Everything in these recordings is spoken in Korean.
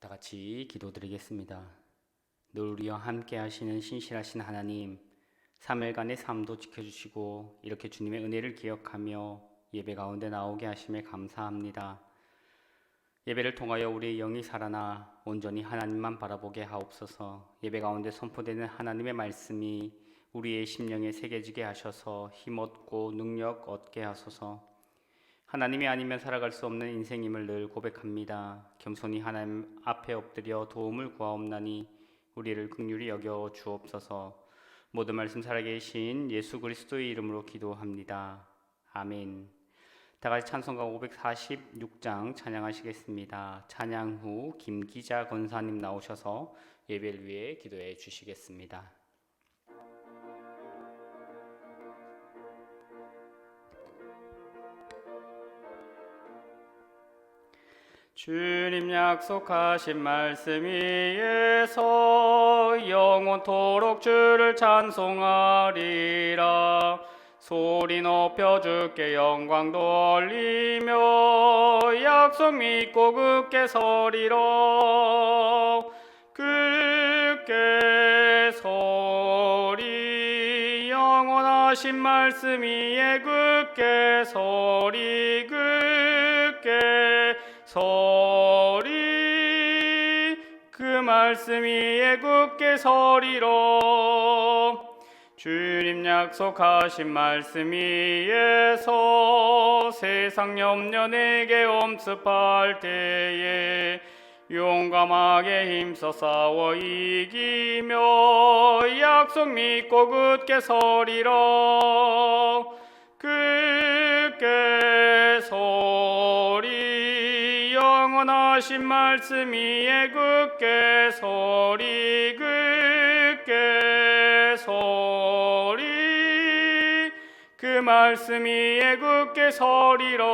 다 같이 기도드리겠습니다. 늘 우리와 함께 하시는 신실하신 하나님, 3일간의 삶도 지켜주시고 이렇게 주님의 은혜를 기억하며 예배 가운데 나오게 하심에 감사합니다. 예배를 통하여 우리의 영이 살아나 온전히 하나님만 바라보게 하옵소서. 예배 가운데 선포되는 하나님의 말씀이 우리의 심령에 새겨지게 하셔서 힘없고 능력 얻게 하소서. 하나님이 아니면 살아갈 수 없는 인생임을 늘 고백합니다. 겸손히 하나님 앞에 엎드려 도움을 구하옵나니 우리를 긍휼히 여겨 주옵소서. 모든 말씀 살아계신 예수 그리스도의 이름으로 기도합니다. 아멘. 다같이 찬송가 546장 찬양하시겠습니다. 찬양 후 김기자 권사님 나오셔서 예배를 위해 기도해 주시겠습니다. 주님 약속하신 말씀 위에서 영원토록 주를 찬송하리라. 소리 높여 주께 영광 돌리며 약속 믿고 굳게 서리라. 굳게 서리 영원하신 말씀 위에 굳게 서리 굳게 서리 그 말씀 위에 굳게 서리라. 주님 약속하신 말씀 위에서 세상 염려 내게 엄습할 때에 용감하게 힘써 싸워 이기며 약속 믿고 굳게 서리라. 굳게 서리 영원하신 말씀 위에 굳게 서리 굳게 서리 그 말씀 위에 굳게 서리라.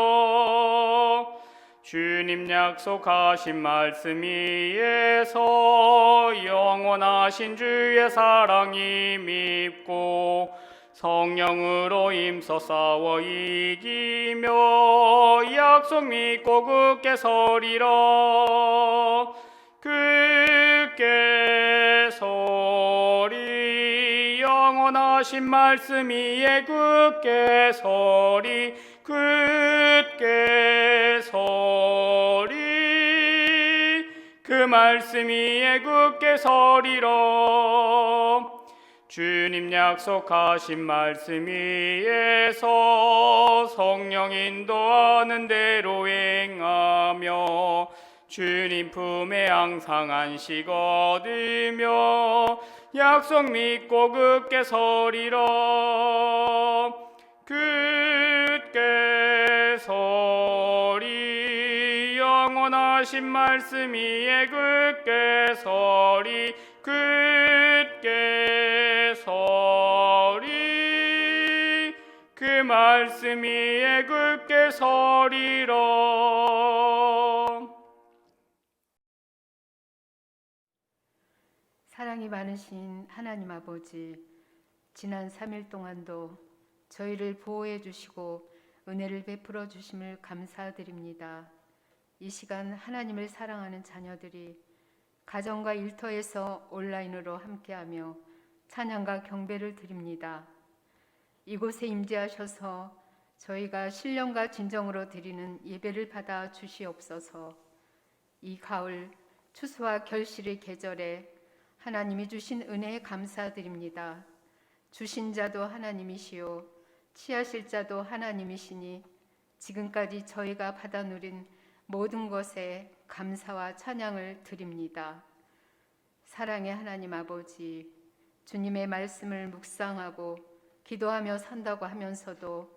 주님 약속하신 말씀 위에서 영원하신 주의 사랑이 밉고 성령으로 힘써 싸워 이기며 약속 믿고 굳게 서리라. 굳게 서리 영원하신 말씀 위에 굳게 서리 굳게 서리 그 말씀 위에 굳게 서리라. 주님 약속하신 말씀 위에서 성령 인도하는 대로 행하며 주님 품에 항상 안식 얻으며 약속 믿고 굳게 서리라. 굳게 서리 영원하신 말씀 위에 굳게 서리 굳게 서리 그 말씀 위에 굳게 서리라. 사랑이 많으신 하나님 아버지, 지난 3일 동안도 저희를 보호해 주시고 은혜를 베풀어 주심을 감사드립니다. 이 시간 하나님을 사랑하는 자녀들이 가정과 일터에서 온라인으로 함께하며 찬양과 경배를 드립니다. 이곳에 임재하셔서 저희가 신령과 진정으로 드리는 예배를 받아 주시옵소서. 이 가을 추수와 결실의 계절에 하나님이 주신 은혜에 감사드립니다. 주신 자도 하나님이시요 취하실 자도 하나님이시니 지금까지 저희가 받아 누린 모든 것에 감사와 찬양을 드립니다. 사랑의 하나님 아버지, 주님의 말씀을 묵상하고 기도하며 산다고 하면서도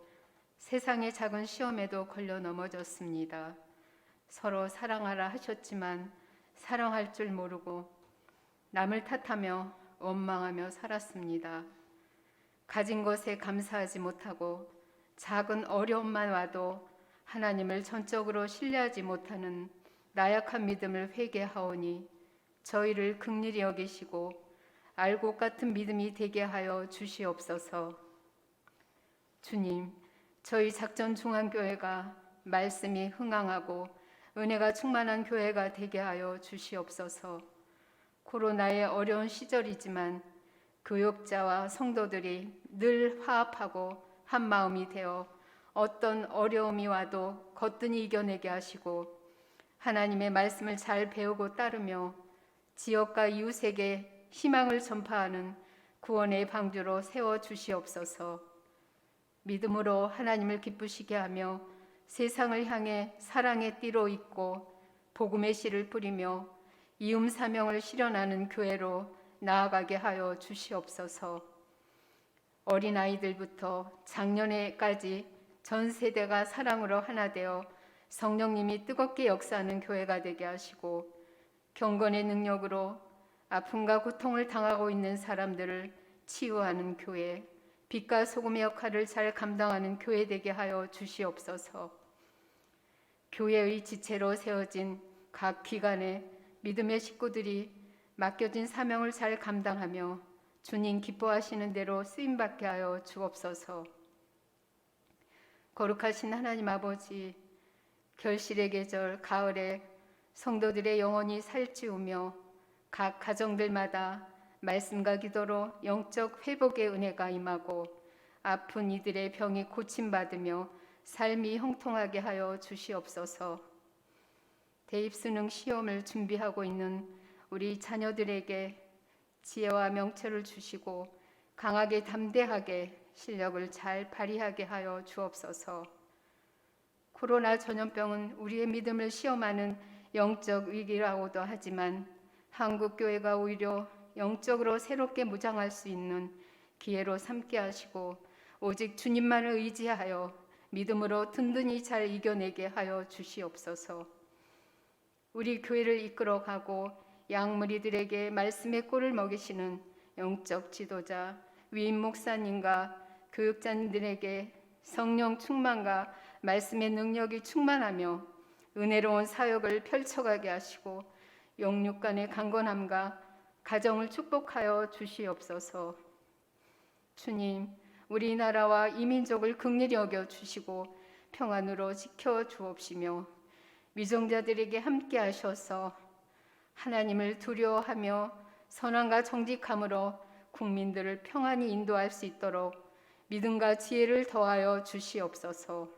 세상의 작은 시험에도 걸려 넘어졌습니다. 서로 사랑하라 하셨지만 사랑할 줄 모르고 남을 탓하며 원망하며 살았습니다. 가진 것에 감사하지 못하고 작은 어려움만 와도 하나님을 전적으로 신뢰하지 못하는 나약한 믿음을 회개하오니 저희를 긍휼히 여기시고 알곡 같은 믿음이 되게 하여 주시옵소서. 주님, 저희 작전중앙교회가 말씀이 흥황하고 은혜가 충만한 교회가 되게 하여 주시옵소서. 코로나의 어려운 시절이지만 교역자와 성도들이 늘 화합하고 한 마음이 되어 어떤 어려움이 와도 거뜬히 이겨내게 하시고 하나님의 말씀을 잘 배우고 따르며 지역과 이웃에게 희망을 전파하는 구원의 방주로 세워 주시옵소서. 믿음으로 하나님을 기쁘시게 하며 세상을 향해 사랑의 띠로 잇고 복음의 씨를 뿌리며 이음 사명을 실현하는 교회로 나아가게 하여 주시옵소서. 어린아이들부터 장년에까지 전 세대가 사랑으로 하나 되어 성령님이 뜨겁게 역사하는 교회가 되게 하시고 경건의 능력으로 아픔과 고통을 당하고 있는 사람들을 치유하는 교회, 빛과 소금의 역할을 잘 감당하는 교회 되게 하여 주시옵소서. 교회의 지체로 세워진 각 기관의 믿음의 식구들이 맡겨진 사명을 잘 감당하며 주님 기뻐하시는 대로 쓰임받게 하여 주옵소서. 거룩하신 하나님 아버지, 결실의 계절 가을에 성도들의 영혼이 살찌우며 각 가정들마다 말씀과 기도로 영적 회복의 은혜가 임하고 아픈 이들의 병이 고침받으며 삶이 형통하게 하여 주시옵소서. 대입수능 시험을 준비하고 있는 우리 자녀들에게 지혜와 명철을 주시고 강하게 담대하게 실력을 잘 발휘하게 하여 주옵소서. 코로나 전염병은 우리의 믿음을 시험하는 영적 위기라고도 하지만 한국 교회가 오히려 영적으로 새롭게 무장할 수 있는 기회로 삼게 하시고 오직 주님만을 의지하여 믿음으로 든든히 잘 이겨내게 하여 주시옵소서. 우리 교회를 이끌어가고 양무리들에게 말씀의 꼴을 먹이시는 영적 지도자 위임 목사님과 교육자님들에게 성령 충만과 말씀의 능력이 충만하며 은혜로운 사역을 펼쳐가게 하시고 영육간의 강건함과 가정을 축복하여 주시옵소서. 주님, 우리나라와 이민족을 긍휼히 여겨 주시고 평안으로 지켜 주옵시며 위정자들에게 함께 하셔서 하나님을 두려워하며 선함과 정직함으로 국민들을 평안히 인도할 수 있도록 믿음과 지혜를 더하여 주시옵소서.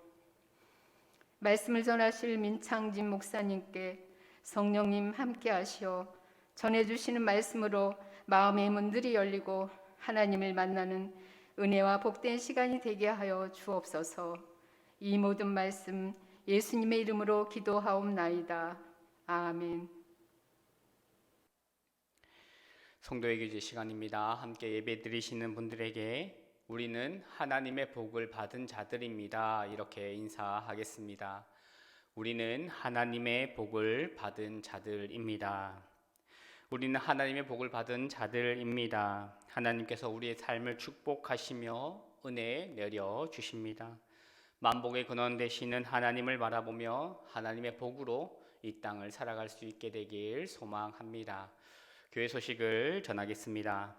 말씀을 전하실 민창진 목사님께 성령님 함께 하시어 전해주시는 말씀으로 마음의 문들이 열리고 하나님을 만나는 은혜와 복된 시간이 되게 하여 주옵소서. 이 모든 말씀 예수님의 이름으로 기도하옵나이다. 아멘. 성도의 교제 시간입니다. 함께 예배 드리시는 분들에게 우리는 하나님의 복을 받은 자들입니다. 이렇게 인사하겠습니다. 우리는 하나님의 복을 받은 자들입니다. 우리는 하나님의 복을 받은 자들입니다. 하나님께서 우리의 삶을 축복하시며 은혜 내려 주십니다. 만복의 근원 되시는 하나님을 바라보며 하나님의 복으로 이 땅을 살아갈 수 있게 되길 소망합니다. 교회 소식을 전하겠습니다.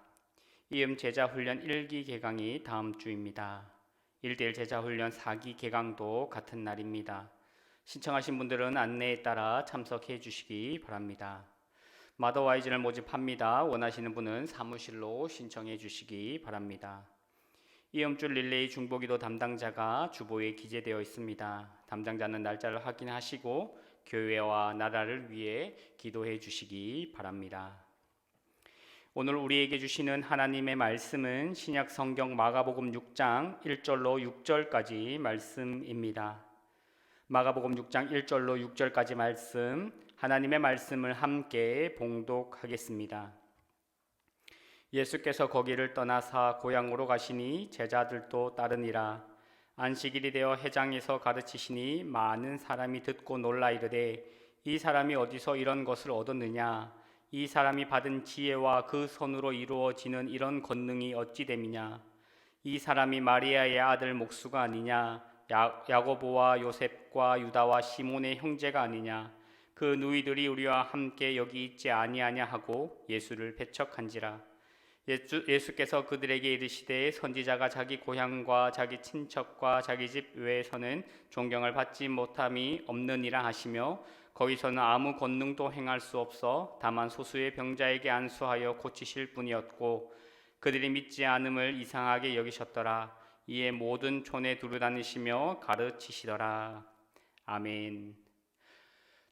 이음 제자훈련 1기 개강이 다음 주입니다. 1대1 제자훈련 4기 개강도 같은 날입니다. 신청하신 분들은 안내에 따라 참석해 주시기 바랍니다. 마더와이즈를 모집합니다. 원하시는 분은 사무실로 신청해 주시기 바랍니다. 이음주 릴레이 중보기도 담당자가 주보에 기재되어 있습니다. 담당자는 날짜를 확인하시고 교회와 나라를 위해 기도해 주시기 바랍니다. 오늘 우리에게 주시는 하나님의 말씀은 신약 성경 마가복음 6장 1절로 6절까지 말씀입니다. 마가복음 6장 1절로 6절까지 말씀, 하나님의 말씀을 함께 봉독하겠습니다. 예수께서 거기를 떠나사 고향으로 가시니 제자들도 따르니라. 안식일이 되어 회당에서 가르치시니 많은 사람이 듣고 놀라 이르되 이 사람이 어디서 이런 것을 얻었느냐? 이 사람이 받은 지혜와 그 손으로 이루어지는 이런 권능이 어찌 됨이냐? 이 사람이 마리아의 아들 목수가 아니냐? 야고보와 요셉과 유다와 시몬의 형제가 아니냐? 그 누이들이 우리와 함께 여기 있지 아니하냐 하고 예수를 배척한지라. 예수께서 그들에게 이르시되 선지자가 자기 고향과 자기 친척과 자기 집 외에서는 존경을 받지 못함이 없느니라 하시며 거기서는 아무 권능도 행할 수 없어 다만 소수의 병자에게 안수하여 고치실 뿐이었고 그들이 믿지 않음을 이상하게 여기셨더라. 이에 모든 촌에 두루다니시며 가르치시더라. 아멘.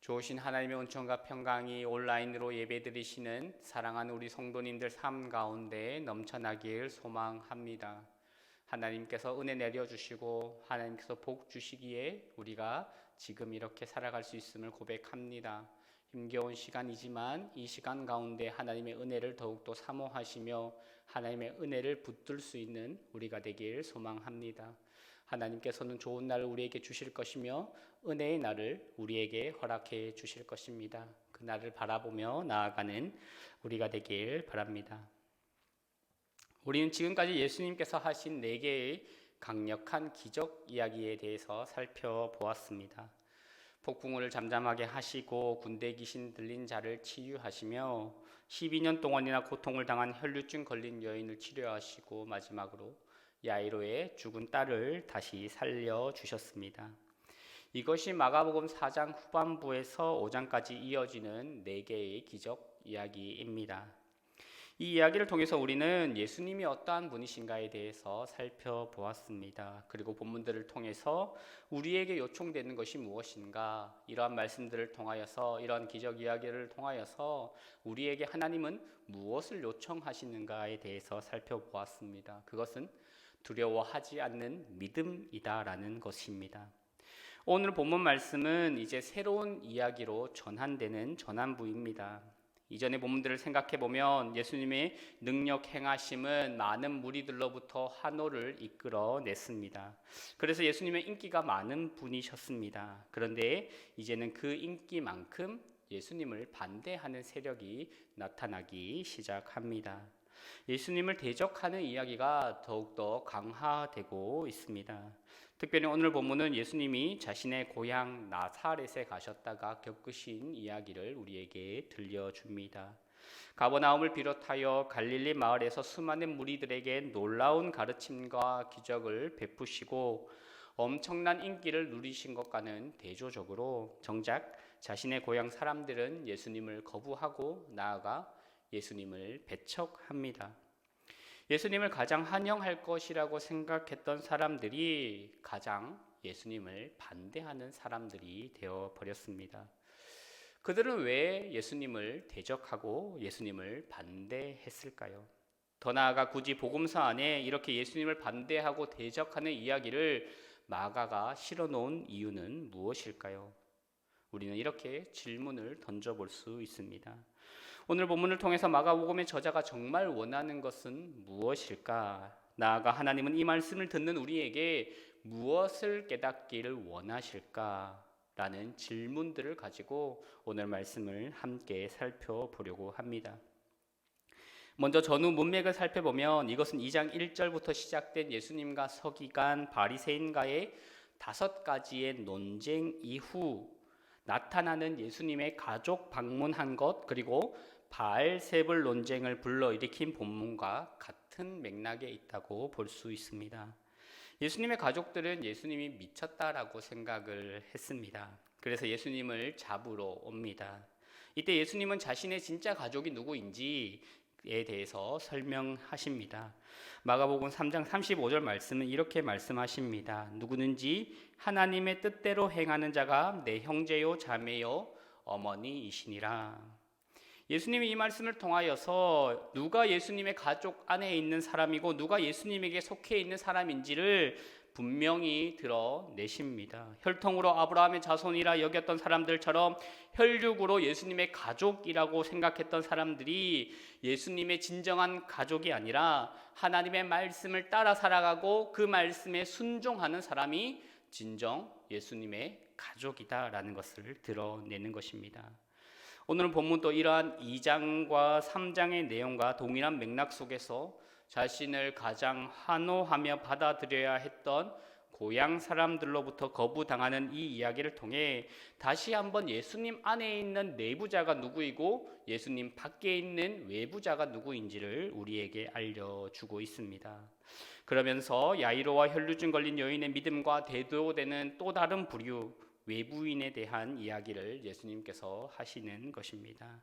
좋으신 하나님의 은총과 평강이 온라인으로 예배드리시는 사랑하는 우리 성도님들 삶 가운데 넘쳐나길 소망합니다. 하나님께서 은혜 내려주시고 하나님께서 복 주시기에 우리가 지금 이렇게 살아갈 수 있음을 고백합니다. 힘겨운 시간이지만 이 시간 가운데 하나님의 은혜를 더욱더 사모하시며 하나님의 은혜를 붙들 수 있는 우리가 되길 소망합니다. 하나님께서는 좋은 날을 우리에게 주실 것이며 은혜의 날을 우리에게 허락해 주실 것입니다. 그 날을 바라보며 나아가는 우리가 되길 바랍니다. 우리는 지금까지 예수님께서 하신 4개의 강력한 기적 이야기에 대해서 살펴보았습니다. 폭풍우를 잠잠하게 하시고 군대 귀신 들린 자를 치유하시며 12년 동안이나 고통을 당한 혈류증 걸린 여인을 치료하시고 마지막으로 야이로의 죽은 딸을 다시 살려주셨습니다. 이것이 마가복음 4장 후반부에서 5장까지 이어지는 4개의 기적 이야기입니다. 이 이야기를 통해서 우리는 예수님이 어떠한 분이신가에 대해서 살펴보았습니다. 그리고 본문들을 통해서 우리에게 요청되는 것이 무엇인가, 이러한 말씀들을 통하여서, 이러한 기적 이야기를 통하여서 우리에게 하나님은 무엇을 요청하시는가에 대해서 살펴보았습니다. 그것은 두려워하지 않는 믿음이다라는 것입니다. 오늘 본문 말씀은 이제 새로운 이야기로 전환되는 전환부입니다. 이전의 본문들을 생각해 보면 예수님의 능력 행하심은 많은 무리들로부터 환호를 이끌어냈습니다. 그래서 예수님의 인기가 많은 분이셨습니다. 그런데 이제는 그 인기만큼 예수님을 반대하는 세력이 나타나기 시작합니다. 예수님을 대적하는 이야기가 더욱더 강화되고 있습니다. 특별히 오늘 본문은 예수님이 자신의 고향 나사렛에 가셨다가 겪으신 이야기를 우리에게 들려줍니다. 가버나움을 비롯하여 갈릴리 마을에서 수많은 무리들에게 놀라운 가르침과 기적을 베푸시고 엄청난 인기를 누리신 것과는 대조적으로 정작 자신의 고향 사람들은 예수님을 거부하고 나아가 예수님을 배척합니다. 예수님을 가장 환영할 것이라고 생각했던 사람들이 가장 예수님을 반대하는 사람들이 되어버렸습니다. 그들은 왜 예수님을 대적하고 예수님을 반대했을까요? 더 나아가 굳이 복음서 안에 이렇게 예수님을 반대하고 대적하는 이야기를 마가가 실어놓은 이유는 무엇일까요? 우리는 이렇게 질문을 던져볼 수 있습니다. 오늘 본문을 통해서 마가복음의 저자가 정말 원하는 것은 무엇일까? 나아가 하나님은 이 말씀을 듣는 우리에게 무엇을 깨닫기를 원하실까? 라는 질문들을 가지고 오늘 말씀을 함께 살펴보려고 합니다. 먼저 전후 문맥을 살펴보면 이것은 2장 1절부터 시작된 예수님과 서기관, 바리새인과의 5가지의 논쟁 이후 나타나는 예수님의 가족 방문한 것, 그리고 바알세불 논쟁을 불러일으킨 본문과 같은 맥락에 있다고 볼 수 있습니다. 예수님의 가족들은 예수님이 미쳤다라고 생각을 했습니다. 그래서 예수님을 잡으러 옵니다. 이때 예수님은 자신의 진짜 가족이 누구인지에 대해서 설명하십니다. 마가복음 3장 35절 말씀은 이렇게 말씀하십니다. 누구든지 하나님의 뜻대로 행하는 자가 내 형제요 자매요 어머니이시니라. 예수님이 이 말씀을 통하여서 누가 예수님의 가족 안에 있는 사람이고 누가 예수님에게 속해 있는 사람인지를 분명히 드러내십니다. 혈통으로 아브라함의 자손이라 여겼던 사람들처럼 혈육으로 예수님의 가족이라고 생각했던 사람들이 예수님의 진정한 가족이 아니라 하나님의 말씀을 따라 살아가고 그 말씀에 순종하는 사람이 진정 예수님의 가족이다라는 것을 드러내는 것입니다. 오늘 본문도 이러한 2장과 3장의 내용과 동일한 맥락 속에서 자신을 가장 환호하며 받아들여야 했던 고향 사람들로부터 거부당하는 이 이야기를 통해 다시 한번 예수님 안에 있는 내부자가 누구이고 예수님 밖에 있는 외부자가 누구인지를 우리에게 알려주고 있습니다. 그러면서 야이로와 혈루증 걸린 여인의 믿음과 대조되는 또 다른 부류, 외부인에 대한 이야기를 예수님께서 하시는 것입니다.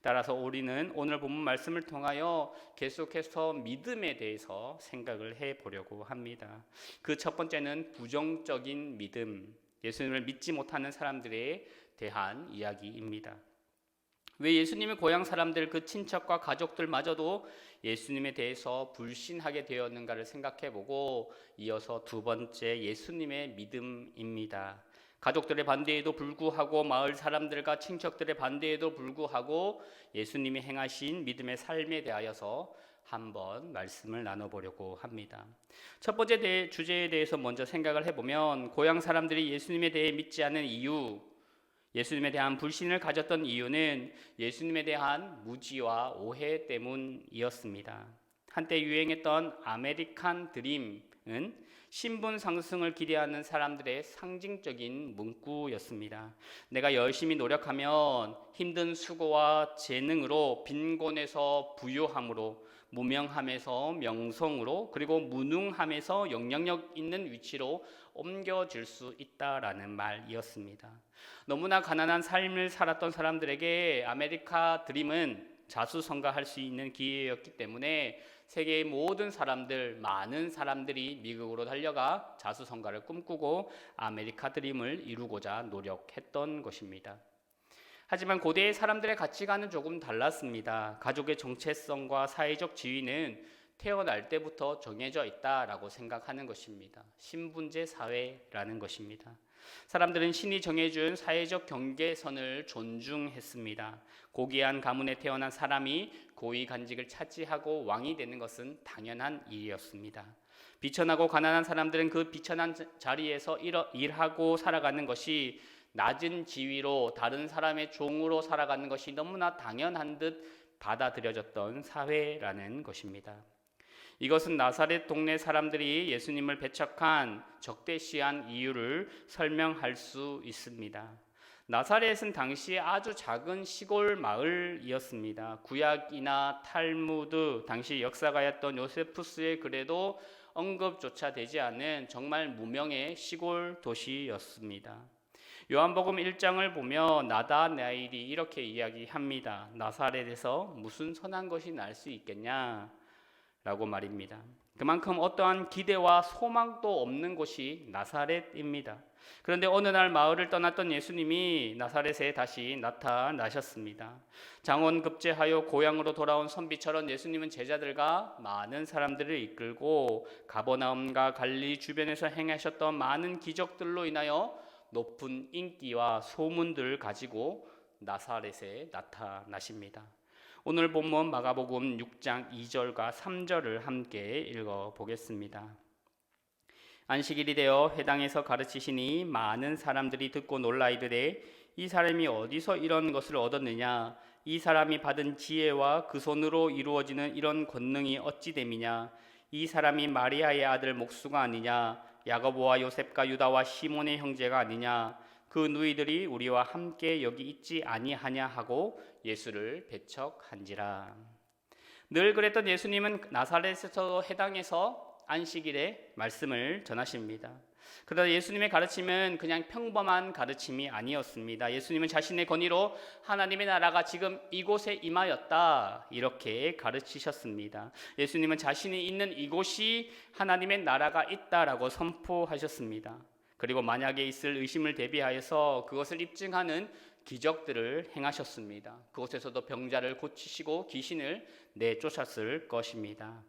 따라서 우리는 오늘 본문 말씀을 통하여 계속해서 믿음에 대해서 생각을 해보려고 합니다. 그 첫 번째는 부정적인 믿음, 예수님을 믿지 못하는 사람들에 대한 이야기입니다. 왜 예수님의 고향 사람들, 그 친척과 가족들마저도 예수님에 대해서 불신하게 되었는가를 생각해보고 이어서 두 번째, 예수님의 믿음입니다. 가족들의 반대에도 불구하고 마을 사람들과 친척들의 반대에도 불구하고 예수님이 행하신 믿음의 삶에 대하여서 한번 말씀을 나눠보려고 합니다. 첫 번째 주제에 대해서 먼저 생각을 해보면 고향 사람들이 예수님에 대해 믿지 않는 이유, 예수님에 대한 불신을 가졌던 이유는 예수님에 대한 무지와 오해 때문이었습니다. 한때 유행했던 아메리칸 드림은 신분 상승을 기대하는 사람들의 상징적인 문구였습니다. 내가 열심히 노력하면 힘든 수고와 재능으로 빈곤에서 부유함으로, 무명함에서 명성으로, 그리고 무능함에서 영향력 있는 위치로 옮겨질 수 있다라는 말이었습니다. 너무나 가난한 삶을 살았던 사람들에게 아메리카 드림은 자수성가할 수 있는 기회였기 때문에 세계의 모든 사람들, 많은 사람들이 미국으로 달려가 자수성가를 꿈꾸고 아메리카 드림을 이루고자 노력했던 것입니다. 하지만 고대의 사람들의 가치관은 조금 달랐습니다. 가족의 정체성과 사회적 지위는 태어날 때부터 정해져 있다라고 생각하는 것입니다. 신분제 사회라는 것입니다. 사람들은 신이 정해준 사회적 경계선을 존중했습니다. 고귀한 가문에 태어난 사람이 고위 간직을 차지하고 왕이 되는 것은 당연한 일이었습니다. 비천하고 가난한 사람들은 그 비천한 자리에서 일하고 살아가는 것이, 낮은 지위로 다른 사람의 종으로 살아가는 것이 너무나 당연한 듯 받아들여졌던 사회라는 것입니다. 이것은 나사렛 동네 사람들이 예수님을 배척한 적대시한 이유를 설명할 수 있습니다. 나사렛은 당시 아주 작은 시골 마을이었습니다. 구약이나 탈무드, 당시 역사가였던 요세푸스의 글에도 언급조차 되지 않은 정말 무명의 시골 도시였습니다. 요한복음 1장을 보면 나다나엘이 이렇게 이야기합니다. 나사렛에서 무슨 선한 것이 날 수 있겠냐? 라고 말입니다. 그만큼 어떠한 기대와 소망도 없는 곳이 나사렛입니다. 그런데 어느 날 마을을 떠났던 예수님이 나사렛에 다시 나타나셨습니다. 장원급제하여 고향으로 돌아온 선비처럼 예수님은 제자들과 많은 사람들을 이끌고 가버나움과 갈릴리 주변에서 행하셨던 많은 기적들로 인하여 높은 인기와 소문들을 가지고 나사렛에 나타나십니다. 오늘 본문 마가복음 6장 2절과 3절을 함께 읽어보겠습니다. 안식일이 되어 회당에서 가르치시니 많은 사람들이 듣고 놀라 이르되 이 사람이 어디서 이런 것을 얻었느냐? 이 사람이 받은 지혜와 그 손으로 이루어지는 이런 권능이 어찌 됨이냐? 이 사람이 마리아의 아들 목수가 아니냐? 야고보와 요셉과 유다와 시몬의 형제가 아니냐? 그 누이들이 우리와 함께 여기 있지 아니하냐 하고 예수를 배척한지라. 늘 그랬던 예수님은 나사렛에서 회당에서 안식일에 말씀을 전하십니다. 그러나 예수님의 가르침은 그냥 평범한 가르침이 아니었습니다. 예수님은 자신의 권위로 하나님의 나라가 지금 이곳에 임하였다, 이렇게 가르치셨습니다. 예수님은 자신이 있는 이곳이 하나님의 나라가 있다라고 선포하셨습니다. 그리고 만약에 있을 의심을 대비하여서 그것을 입증하는 기적들을 행하셨습니다. 그곳에서도 병자를 고치시고 귀신을 내쫓았을 것입니다.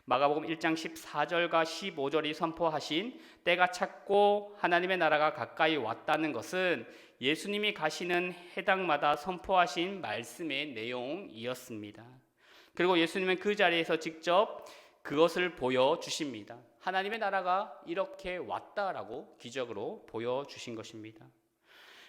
마가복음 1장 14절과 15절이 선포하신 때가 찼고 하나님의 나라가 가까이 왔다는 것은 예수님이 가시는 해당마다 선포하신 말씀의 내용이었습니다. 그리고 예수님은 그 자리에서 직접 그것을 보여주십니다. 하나님의 나라가 이렇게 왔다라고 기적으로 보여주신 것입니다.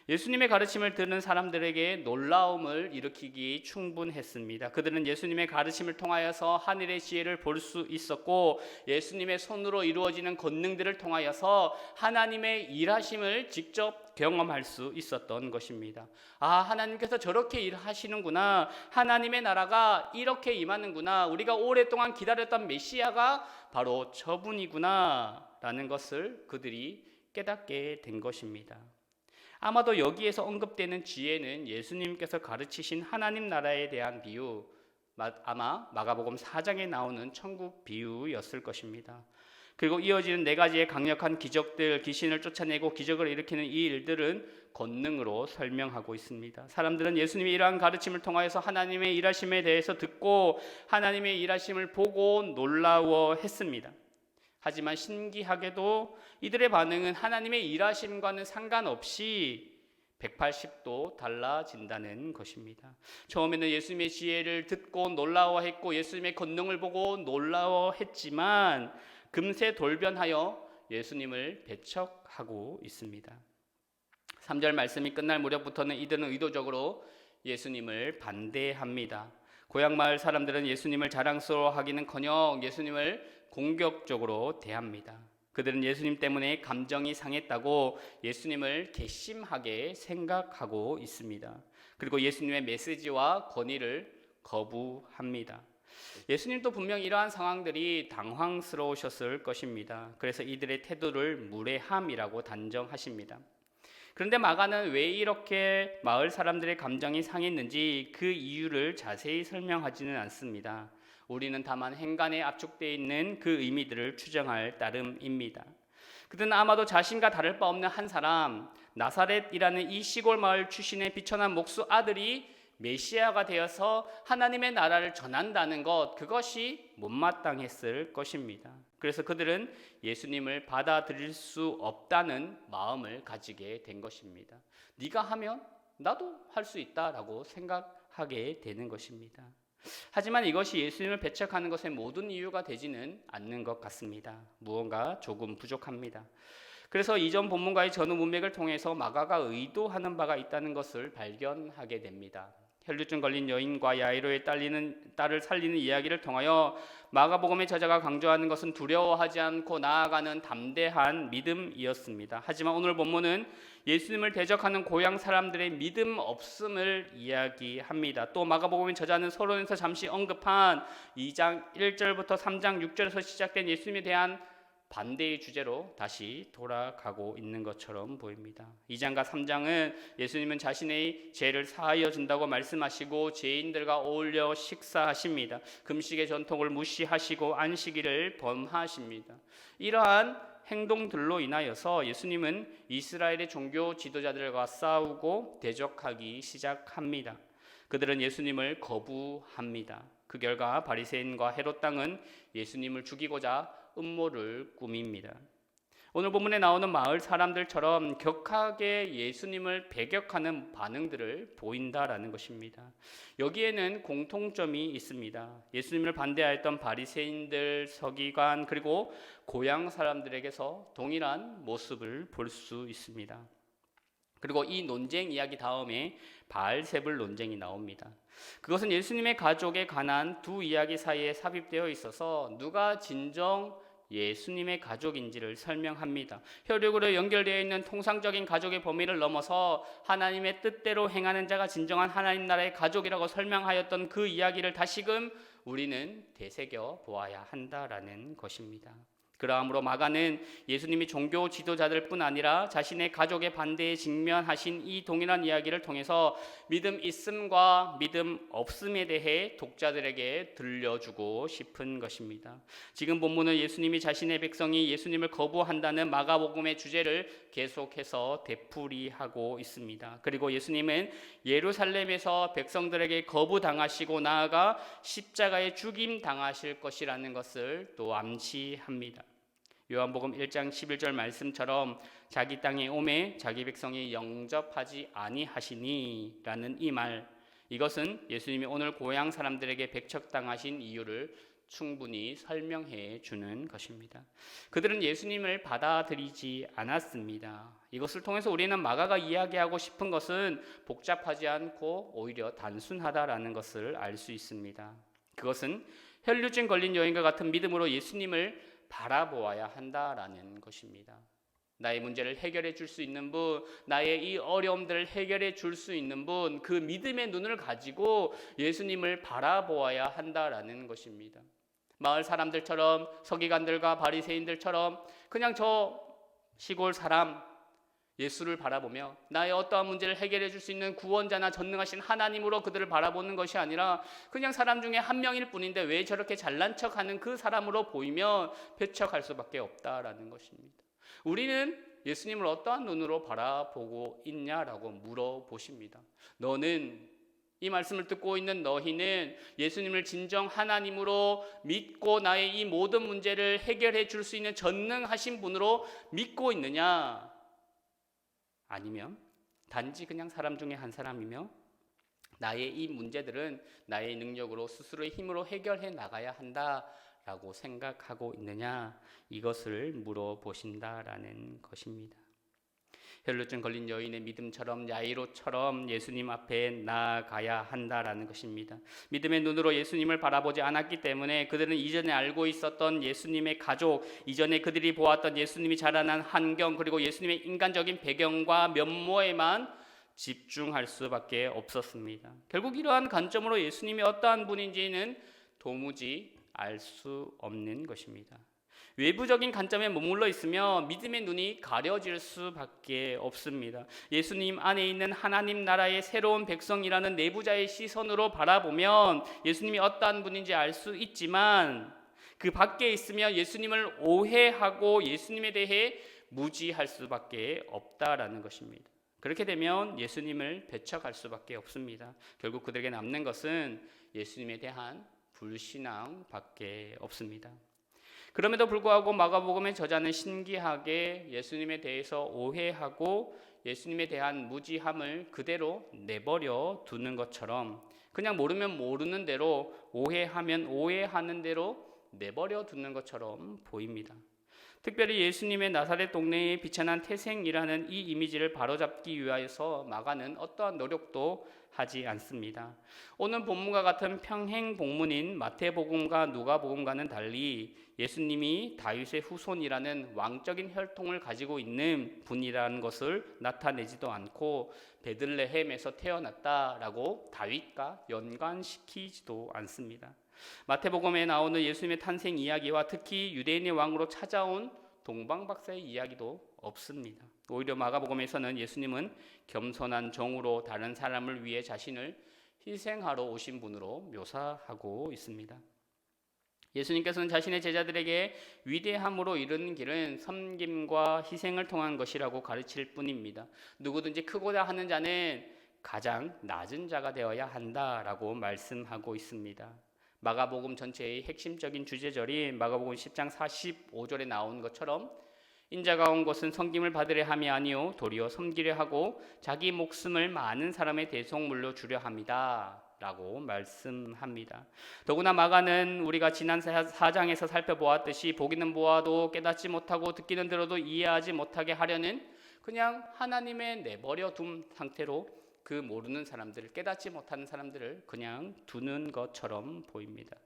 예수님의 가르침을 듣는 사람들에게 놀라움을 일으키기 충분했습니다. 그들은 예수님의 가르침을 통하여서 하늘의 지혜를 볼 수 있었고 예수님의 손으로 이루어지는 권능들을 통하여서 하나님의 일하심을 직접 경험할 수 있었던 것입니다. 아, 하나님께서 저렇게 일하시는구나. 하나님의 나라가 이렇게 임하는구나. 우리가 오랫동안 기다렸던 메시아가 바로 저분이구나 라는 것을 그들이 깨닫게 된 것입니다. 아마도 여기에서 언급되는 지혜는 예수님께서 가르치신 하나님 나라에 대한 비유, 아마 마가복음 4장에 나오는 천국 비유였을 것입니다. 그리고 이어지는 네 가지의 강력한 기적들, 귀신을 쫓아내고 기적을 일으키는 이 일들은 권능으로 설명하고 있습니다. 사람들은 예수님의 이러한 가르침을 통하여서 하나님의 일하심에 대해서 듣고 하나님의 일하심을 보고 놀라워했습니다. 하지만 신기하게도 이들의 반응은 하나님의 일하심과는 상관없이 180도 달라진다는 것입니다. 처음에는 예수님의 지혜를 듣고 놀라워했고 예수님의 권능을 보고 놀라워했지만 금세 돌변하여 예수님을 배척하고 있습니다. 3절 말씀이 끝날 무렵부터는 이들은 의도적으로 예수님을 반대합니다. 고향 마을 사람들은 예수님을 자랑스러워하기는커녕 예수님을 공격적으로 대합니다. 그들은 예수님 때문에 감정이 상했다고 예수님을 괘씸하게 생각하고 있습니다. 그리고 예수님의 메시지와 권위를 거부합니다. 예수님도 분명 이러한 상황들이 당황스러우셨을 것입니다. 그래서 이들의 태도를 무례함이라고 단정하십니다. 그런데 마가는 왜 이렇게 마을 사람들의 감정이 상했는지 그 이유를 자세히 설명하지는 않습니다. 우리는 다만 행간에 압축되어 있는 그 의미들을 추정할 따름입니다. 그들은 아마도 자신과 다를 바 없는 한 사람, 나사렛이라는 이 시골 마을 출신의 비천한 목수 아들이 메시아가 되어서 하나님의 나라를 전한다는 것, 그것이 못마땅했을 것입니다. 그래서 그들은 예수님을 받아들일 수 없다는 마음을 가지게 된 것입니다. 네가 하면 나도 할 수 있다라고 생각하게 되는 것입니다. 하지만 이것이 예수님을 배척하는 것의 모든 이유가 되지는 않는 것 같습니다. 무언가 조금 부족합니다. 그래서 이전 본문과의 전후 문맥을 통해서 마가가 의도하는 바가 있다는 것을 발견하게 됩니다. 혈류증 걸린 여인과 야이로의 딸을 살리는 이야기를 통하여 마가복음의 저자가 강조하는 것은 두려워하지 않고 나아가는 담대한 믿음이었습니다. 하지만 오늘 본문은 예수님을 대적하는 고향 사람들의 믿음 없음을 이야기합니다. 또 마가복음의 저자는 서론에서 잠시 언급한 2장 1절부터 3장 6절에서 시작된 예수님에 대한 반대의 주제로 다시 돌아가고 있는 것처럼 보입니다. 2장과 3장은 예수님은 자신의 죄를 사하여 준다고 말씀하시고 죄인들과 어울려 식사하십니다. 금식의 전통을 무시하시고 안식일을 범하십니다. 이러한 행동들로 인하여서 예수님은 이스라엘의 종교 지도자들과 싸우고 대적하기 시작합니다. 그들은 예수님을 거부합니다. 그 결과 바리새인과 헤롯 당은 예수님을 죽이고자 음모를 꾸밉니다. 오늘 본문에 나오는 마을 사람들처럼 격하게 예수님을 배격하는 반응들을 보인다라는 것입니다. 여기에는 공통점이 있습니다. 예수님을 반대하였던 바리새인들, 서기관, 그리고 고향 사람들에게서 동일한 모습을 볼 수 있습니다. 그리고 이 논쟁 이야기 다음에 바알세불 논쟁이 나옵니다. 그것은 예수님의 가족에 관한 두 이야기 사이에 삽입되어 있어서 누가 진정 예수님의 가족인지를 설명합니다. 혈육으로 연결되어 있는 통상적인 가족의 범위를 넘어서 하나님의 뜻대로 행하는 자가 진정한 하나님 나라의 가족이라고 설명하였던 그 이야기를 다시금 우리는 되새겨 보아야 한다라는 것입니다. 그러므로 마가는 예수님이 종교 지도자들뿐 아니라 자신의 가족의 반대에 직면하신 이 동일한 이야기를 통해서 믿음 있음과 믿음 없음에 대해 독자들에게 들려주고 싶은 것입니다. 지금 본문은 예수님이 자신의 백성이 예수님을 거부한다는 마가복음의 주제를 계속해서 되풀이하고 있습니다. 그리고 예수님은 예루살렘에서 백성들에게 거부당하시고 나아가 십자가에 죽임 당하실 것이라는 것을 또 암시합니다. 요한복음 1장 11절 말씀처럼 자기 땅에 오매 자기 백성이 영접하지 아니하시니 라는 이 말, 이것은 예수님이 오늘 고향 사람들에게 배척당하신 이유를 충분히 설명해 주는 것입니다. 그들은 예수님을 받아들이지 않았습니다. 이것을 통해서 우리는 마가가 이야기하고 싶은 것은 복잡하지 않고 오히려 단순하다라는 것을 알 수 있습니다. 그것은 혈류증 걸린 여인과 같은 믿음으로 예수님을 바라보아야 한다라는 것입니다. 나의 문제를 해결해 줄 수 있는 분, 나의 이 어려움들을 해결해 줄 수 있는 분, 그 믿음의 눈을 가지고 예수님을 바라보아야 한다라는 것입니다. 마을 사람들처럼, 서기관들과 바리새인들처럼 그냥 저 시골 사람, 예수를 바라보며 나의 어떠한 문제를 해결해 줄 수 있는 구원자나 전능하신 하나님으로 그들을 바라보는 것이 아니라 그냥 사람 중에 한 명일 뿐인데 왜 저렇게 잘난 척하는 그 사람으로 보이면 배척할 수밖에 없다라는 것입니다. 우리는 예수님을 어떠한 눈으로 바라보고 있냐라고 물어보십니다. 너는, 이 말씀을 듣고 있는 너희는 예수님을 진정 하나님으로 믿고 나의 이 모든 문제를 해결해 줄 수 있는 전능하신 분으로 믿고 있느냐? 아니면 단지 그냥 사람 중에 한 사람이며 나의 이 문제들은 나의 능력으로 스스로의 힘으로 해결해 나가야 한다라고 생각하고 있느냐? 이것을 물어보신다라는 것입니다. 혈루증 걸린 여인의 믿음처럼 야이로처럼 예수님 앞에 나아가야 한다라는 것입니다. 믿음의 눈으로 예수님을 바라보지 않았기 때문에 그들은 이전에 알고 있었던 예수님의 가족, 이전에 그들이 보았던 예수님이 자라난 환경, 그리고 예수님의 인간적인 배경과 면모에만 집중할 수밖에 없었습니다. 결국 이러한 관점으로 예수님이 어떠한 분인지는 도무지 알 수 없는 것입니다. 외부적인 관점에 머물러 있으며 믿음의 눈이 가려질 수밖에 없습니다. 예수님 안에 있는 하나님 나라의 새로운 백성이라는 내부자의 시선으로 바라보면 예수님이 어떠한 분인지 알 수 있지만 그 밖에 있으며 예수님을 오해하고 예수님에 대해 무지할 수밖에 없다라는 것입니다. 그렇게 되면 예수님을 배척할 수밖에 없습니다. 결국 그들에게 남는 것은 예수님에 대한 불신앙밖에 없습니다. 그럼에도 불구하고 마가복음의 저자는 신기하게 예수님에 대해서 오해하고 예수님에 대한 무지함을 그대로 내버려 두는 것처럼 그냥 모르면 모르는 대로 오해하면 오해하는 대로 내버려 두는 것처럼 보입니다. 특별히 예수님의 나사렛 동네의 비천한 태생이라는 이 이미지를 바로잡기 위하여서 마가는 어떠한 노력도 하지 않습니다. 오늘 본문과 같은 평행 복문인 마태복음과 누가복음과는 달리 예수님이 다윗의 후손이라는 왕적인 혈통을 가지고 있는 분이라는 것을 나타내지도 않고 베들레헴에서 태어났다라고 다윗과 연관시키지도 않습니다. 마태복음에 나오는 예수님의 탄생 이야기와 특히 유대인의 왕으로 찾아온 동방박사의 이야기도 없습니다. 오히려 마가복음에서는 예수님은 겸손한 종으로 다른 사람을 위해 자신을 희생하러 오신 분으로 묘사하고 있습니다. 예수님께서는 자신의 제자들에게 위대함으로 이르는 길은 섬김과 희생을 통한 것이라고 가르칠 뿐입니다. 누구든지 크고자 하는 자는 가장 낮은 자가 되어야 한다라고 말씀하고 있습니다. 마가복음 전체의 핵심적인 주제절이 마가복음 10장 45절에 나온 것처럼 인자가 온 것은 섬김을 받으려 함이 아니요 도리어 섬기려 하고 자기 목숨을 많은 사람의 대속물로 주려 함이다 라고 말씀합니다. 더구나 마가는 우리가 지난 4장에서 살펴보았듯이 보기는 보아도 깨닫지 못하고 듣기는 들어도 이해하지 못하게 하려는 그냥 하나님의 내버려 둔 상태로 그 모르는 사람들을, 깨닫지 못하는 사람들을 그냥 두는 것처럼 보입니다.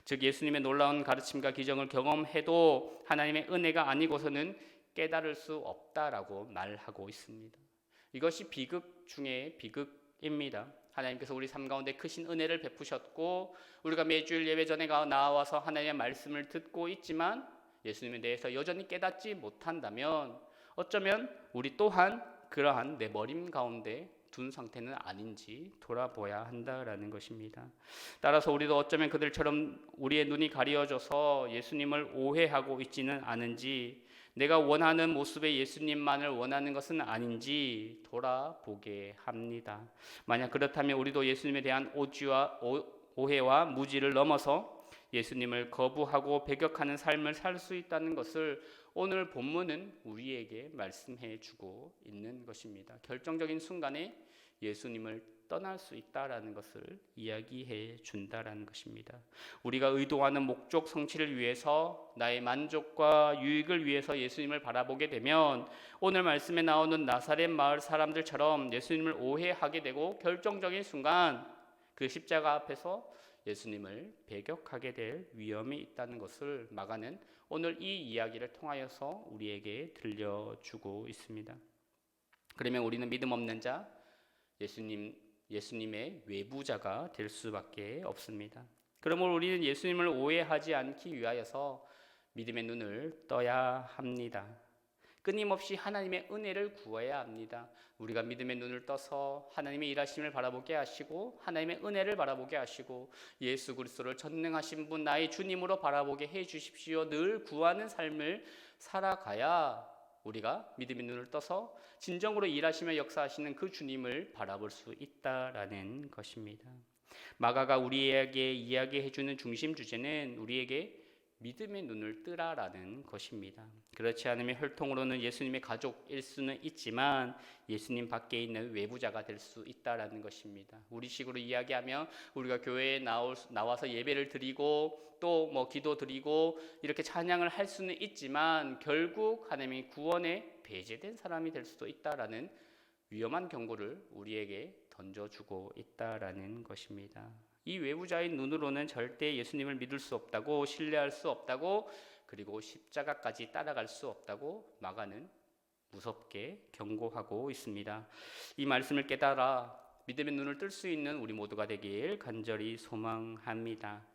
즉 예수님의 놀라운 가르침과 기적을 경험해도 하나님의 은혜가 아니고서는 깨달을 수 없다라고 말하고 있습니다. 이것이 비극 중에 비극입니다. 하나님께서 우리 삶 가운데 크신 은혜를 베푸셨고 우리가 매주일 예배 전에 나와서 하나님의 말씀을 듣고 있지만 예수님에 대해서 여전히 깨닫지 못한다면 어쩌면 우리 또한 그러한 내버림 가운데 둔 상태는 아닌지 돌아보아야 한다라는 것입니다. 따라서 우리도 어쩌면 그들처럼 우리의 눈이 가려져서 예수님을 오해하고 있지는 않은지, 내가 원하는 모습의 예수님만을 원하는 것은 아닌지 돌아보게 합니다. 만약 그렇다면 우리도 예수님에 대한 오해와 무지를 넘어서 예수님을 거부하고 배격하는 삶을 살 수 있다는 것을 오늘 본문은 우리에게 말씀해 주고 있는 것입니다. 결정적인 순간에 예수님을 떠날 수 있다라는 것을 이야기해 준다라는 것입니다. 우리가 의도하는 목적 성취를 위해서, 나의 만족과 유익을 위해서 예수님을 바라보게 되면 오늘 말씀에 나오는 나사렛 마을 사람들처럼 예수님을 오해하게 되고 결정적인 순간 그 십자가 앞에서 예수님을 배격하게 될 위험이 있다는 것을 마가는 오늘 이 이야기를 통하여서 우리에게 들려주고 있습니다. 그러면 우리는 믿음 없는 자, 예수님의 외부자가 될 수밖에 없습니다. 그러므로 우리는 예수님을 오해하지 않기 위하여서 믿음의 눈을 떠야 합니다. 끊임없이 하나님의 은혜를 구해야 합니다. 우리가 믿음의 눈을 떠서 하나님의 일하심을 바라보게 하시고 하나님의 은혜를 바라보게 하시고 예수 그리스도를 전능하신 분 나의 주님으로 바라보게 해 주십시오. 늘 구하는 삶을 살아가야 우리가 믿음의 눈을 떠서 진정으로 일하시며 역사하시는 그 주님을 바라볼 수 있다라는 것입니다. 마가가 우리에게 이야기해 주는 중심 주제는 우리에게 믿음의 눈을 뜨라라는 것입니다. 그렇지 않으면 혈통으로는 예수님의 가족일 수는 있지만 예수님 밖에 있는 외부자가 될 수 있다라는 것입니다. 우리식으로 이야기하면 우리가 교회에 나와서 예배를 드리고 또 뭐 기도 드리고 이렇게 찬양을 할 수는 있지만 결국 하나님이 구원에 배제된 사람이 될 수도 있다라는 위험한 경고를 우리에게 던져주고 있다라는 것입니다. 이 외부자의 눈으로는 절대 예수님을 믿을 수 없다고, 신뢰할 수 없다고, 그리고 십자가까지 따라갈 수 없다고 마가는 무섭게 경고하고 있습니다. 이 말씀을 깨달아 믿음의 눈을 뜰 수 있는 우리 모두가 되길 간절히 소망합니다.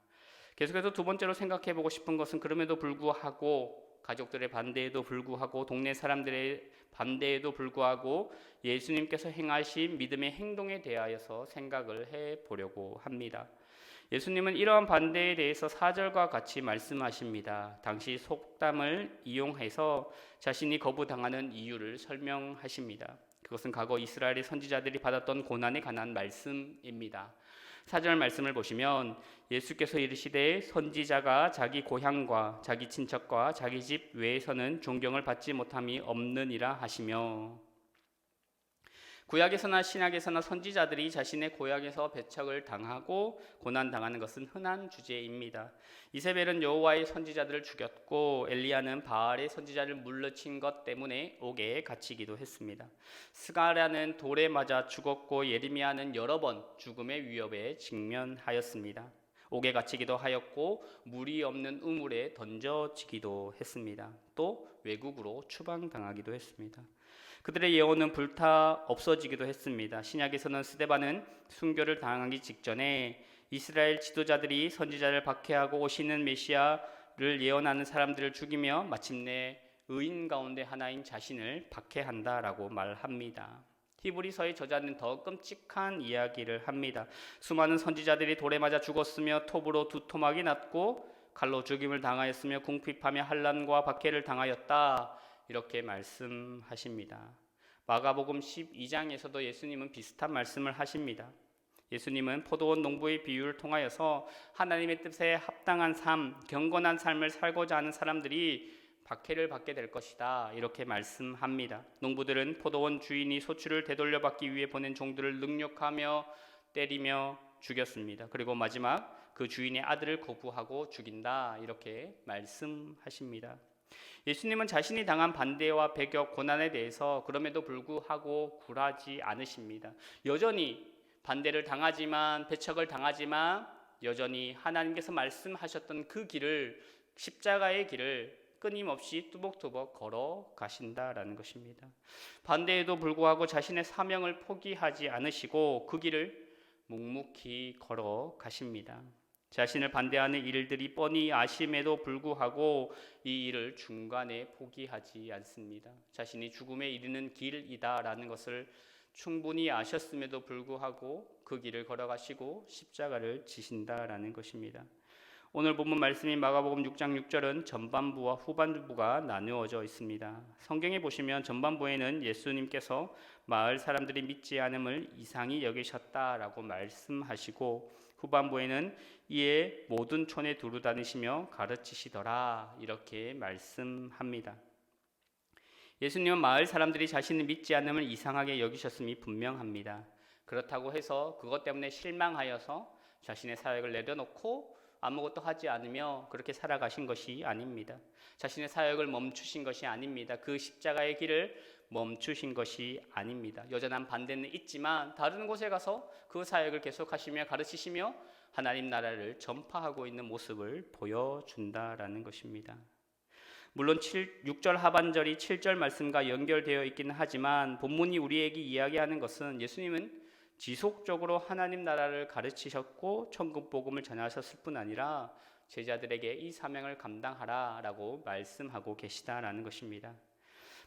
계속해서 두 번째로 생각해 보고 싶은 것은 그럼에도 불구하고 가족들의 반대에도 불구하고 동네 사람들의 반대에도 불구하고 예수님께서 행하신 믿음의 행동에 대하여서 생각을 해보려고 합니다. 예수님은 이러한 반대에 대해서 4절과 같이 말씀하십니다. 당시 속담을 이용해서 자신이 거부당하는 이유를 설명하십니다. 그것은 과거 이스라엘의 선지자들이 받았던 고난에 관한 말씀입니다. 4절 말씀을 보시면 예수께서 이르시되 선지자가 자기 고향과 자기 친척과 자기 집 외에서는 존경을 받지 못함이 없느니라 하시며, 구약에서나 신약에서나 선지자들이 자신의 고향에서 배척을 당하고 고난당하는 것은 흔한 주제입니다. 이세벨은 여호와의 선지자들을 죽였고 엘리야는 바알의 선지자를 물리친 것 때문에 옥에 갇히기도 했습니다. 스가랴는 돌에 맞아 죽었고 예레미야는 여러 번 죽음의 위협에 직면하였습니다. 옥에 갇히기도 하였고 물이 없는 우물에 던져지기도 했습니다. 또 외국으로 추방당하기도 했습니다. 그들의 예언은 불타 없어지기도 했습니다. 신약에서는 스데반은 순교를 당하기 직전에 이스라엘 지도자들이 선지자를 박해하고 오시는 메시아를 예언하는 사람들을 죽이며 마침내 의인 가운데 하나인 자신을 박해한다라고 말합니다. 히브리서의 저자는 더 끔찍한 이야기를 합니다. 수많은 선지자들이 돌에 맞아 죽었으며 톱으로 두 토막이 났고 칼로 죽임을 당하였으며 궁핍하며 환난과 박해를 당하였다. 이렇게 말씀하십니다. 마가복음 12장에서도 예수님은 비슷한 말씀을 하십니다. 예수님은 포도원 농부의 비유를 통하여서 하나님의 뜻에 합당한 삶, 경건한 삶을 살고자 하는 사람들이 박해를 받게 될 것이다. 이렇게 말씀합니다. 농부들은 포도원 주인이 소출을 되돌려받기 위해 보낸 종들을 능욕하며 때리며 죽였습니다. 그리고 마지막 그 주인의 아들을 거부하고 죽인다. 이렇게 말씀하십니다. 예수님은 자신이 당한 반대와 배격, 고난에 대해서 그럼에도 불구하고 굴하지 않으십니다. 여전히 반대를 당하지만, 배척을 당하지만 여전히 하나님께서 말씀하셨던 그 길을, 십자가의 길을 끊임없이 뚜벅뚜벅 걸어가신다라는 것입니다. 반대에도 불구하고 자신의 사명을 포기하지 않으시고 그 길을 묵묵히 걸어가십니다. 자신을 반대하는 일들이 뻔히 아심에도 불구하고 이 일을 중간에 포기하지 않습니다. 자신이 죽음에 이르는 길이다라는 것을 충분히 아셨음에도 불구하고 그 길을 걸어가시고 십자가를 지신다라는 것입니다. 오늘 본문 말씀인 마가복음 6장 6절은 전반부와 후반부가 나누어져 있습니다. 성경에 보시면 전반부에는 예수님께서 마을 사람들이 믿지 않음을 이상히 여기셨다라고 말씀하시고 후반부에는 이에 모든 촌에 두루 다니시며 가르치시더라 이렇게 말씀합니다. 예수님은 마을 사람들이 자신을 믿지 않음을 이상하게 여기셨음이 분명합니다. 그렇다고 해서 그것 때문에 실망하여서 자신의 사역을 내려놓고 아무것도 하지 않으며 그렇게 살아가신 것이 아닙니다. 자신의 사역을 멈추신 것이 아닙니다. 그 십자가의 길을 멈추신 것이 아닙니다. 여전한 반대는 있지만 다른 곳에 가서 그 사역을 계속하시며 가르치시며 하나님 나라를 전파하고 있는 모습을 보여준다라는 것입니다. 물론 6절 하반절이 7절 말씀과 연결되어 있기는 하지만 본문이 우리에게 이야기하는 것은 예수님은 지속적으로 하나님 나라를 가르치셨고 천국 복음을 전하셨을 뿐 아니라 제자들에게 이 사명을 감당하라라고 말씀하고 계시다라는 것입니다.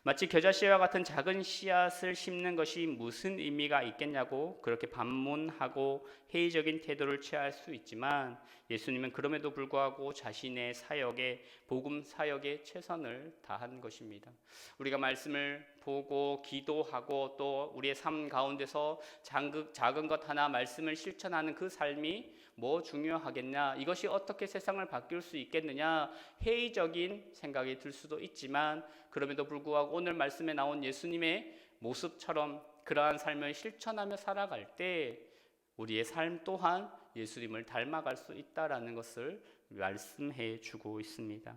마치 겨자씨와 같은 작은 씨앗을 심는 것이 무슨 의미가 있겠냐고 그렇게 반문하고 회의적인 태도를 취할 수 있지만 예수님은 그럼에도 불구하고 자신의 사역에 복음 사역에 최선을 다한 것입니다. 우리가 말씀을 보고 기도하고 또 우리의 삶 가운데서 작은 것 하나 말씀을 실천하는 그 삶이 뭐 중요하겠냐, 이것이 어떻게 세상을 바뀔 수 있겠느냐, 회의적인 생각이 들 수도 있지만 그럼에도 불구하고 오늘 말씀에 나온 예수님의 모습처럼 그러한 삶을 실천하며 살아갈 때 우리의 삶 또한 예수님을 닮아갈 수 있다라는 것을 말씀해 주고 있습니다.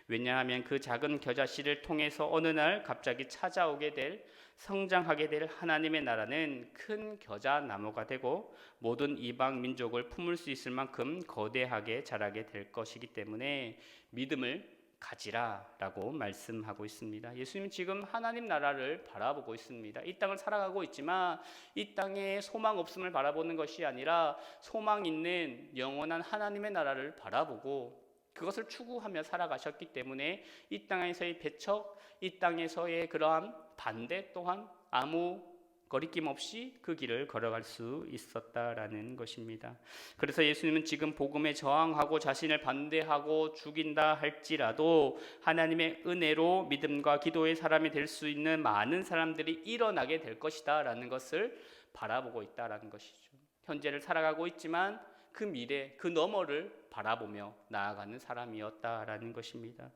왜냐하면 그 작은 겨자씨를 통해서 어느 날 갑자기 찾아오게 될 성장하게 될 하나님의 나라는 큰 겨자나무가 되고 모든 이방 민족을 품을 수 있을 만큼 거대하게 자라게 될 것이기 때문에 믿음을 가지라라고 말씀하고 있습니다. 예수님은 지금 하나님 나라를 바라보고 있습니다. 이 땅을 살아가고 있지만 이 땅에 소망 없음을 바라보는 것이 아니라 소망 있는 영원한 하나님의 나라를 바라보고 그것을 추구하며 살아가셨기 때문에 이 땅에서의 배척, 이 땅에서의 그러한 반대 또한 아무 거리낌 없이 그 길을 걸어갈 수 있었다라는 것입니다. 그래서 예수님은 지금 복음에 저항하고 자신을 반대하고 죽인다 할지라도 하나님의 은혜로 믿음과 기도의 사람이 될 수 있는 많은 사람들이 일어나게 될 것이다 라는 것을 바라보고 있다라는 것이죠. 현재를 살아가고 있지만 그 미래, 그 너머를 바라보며 나아가는 사람이었다라는 것입니다.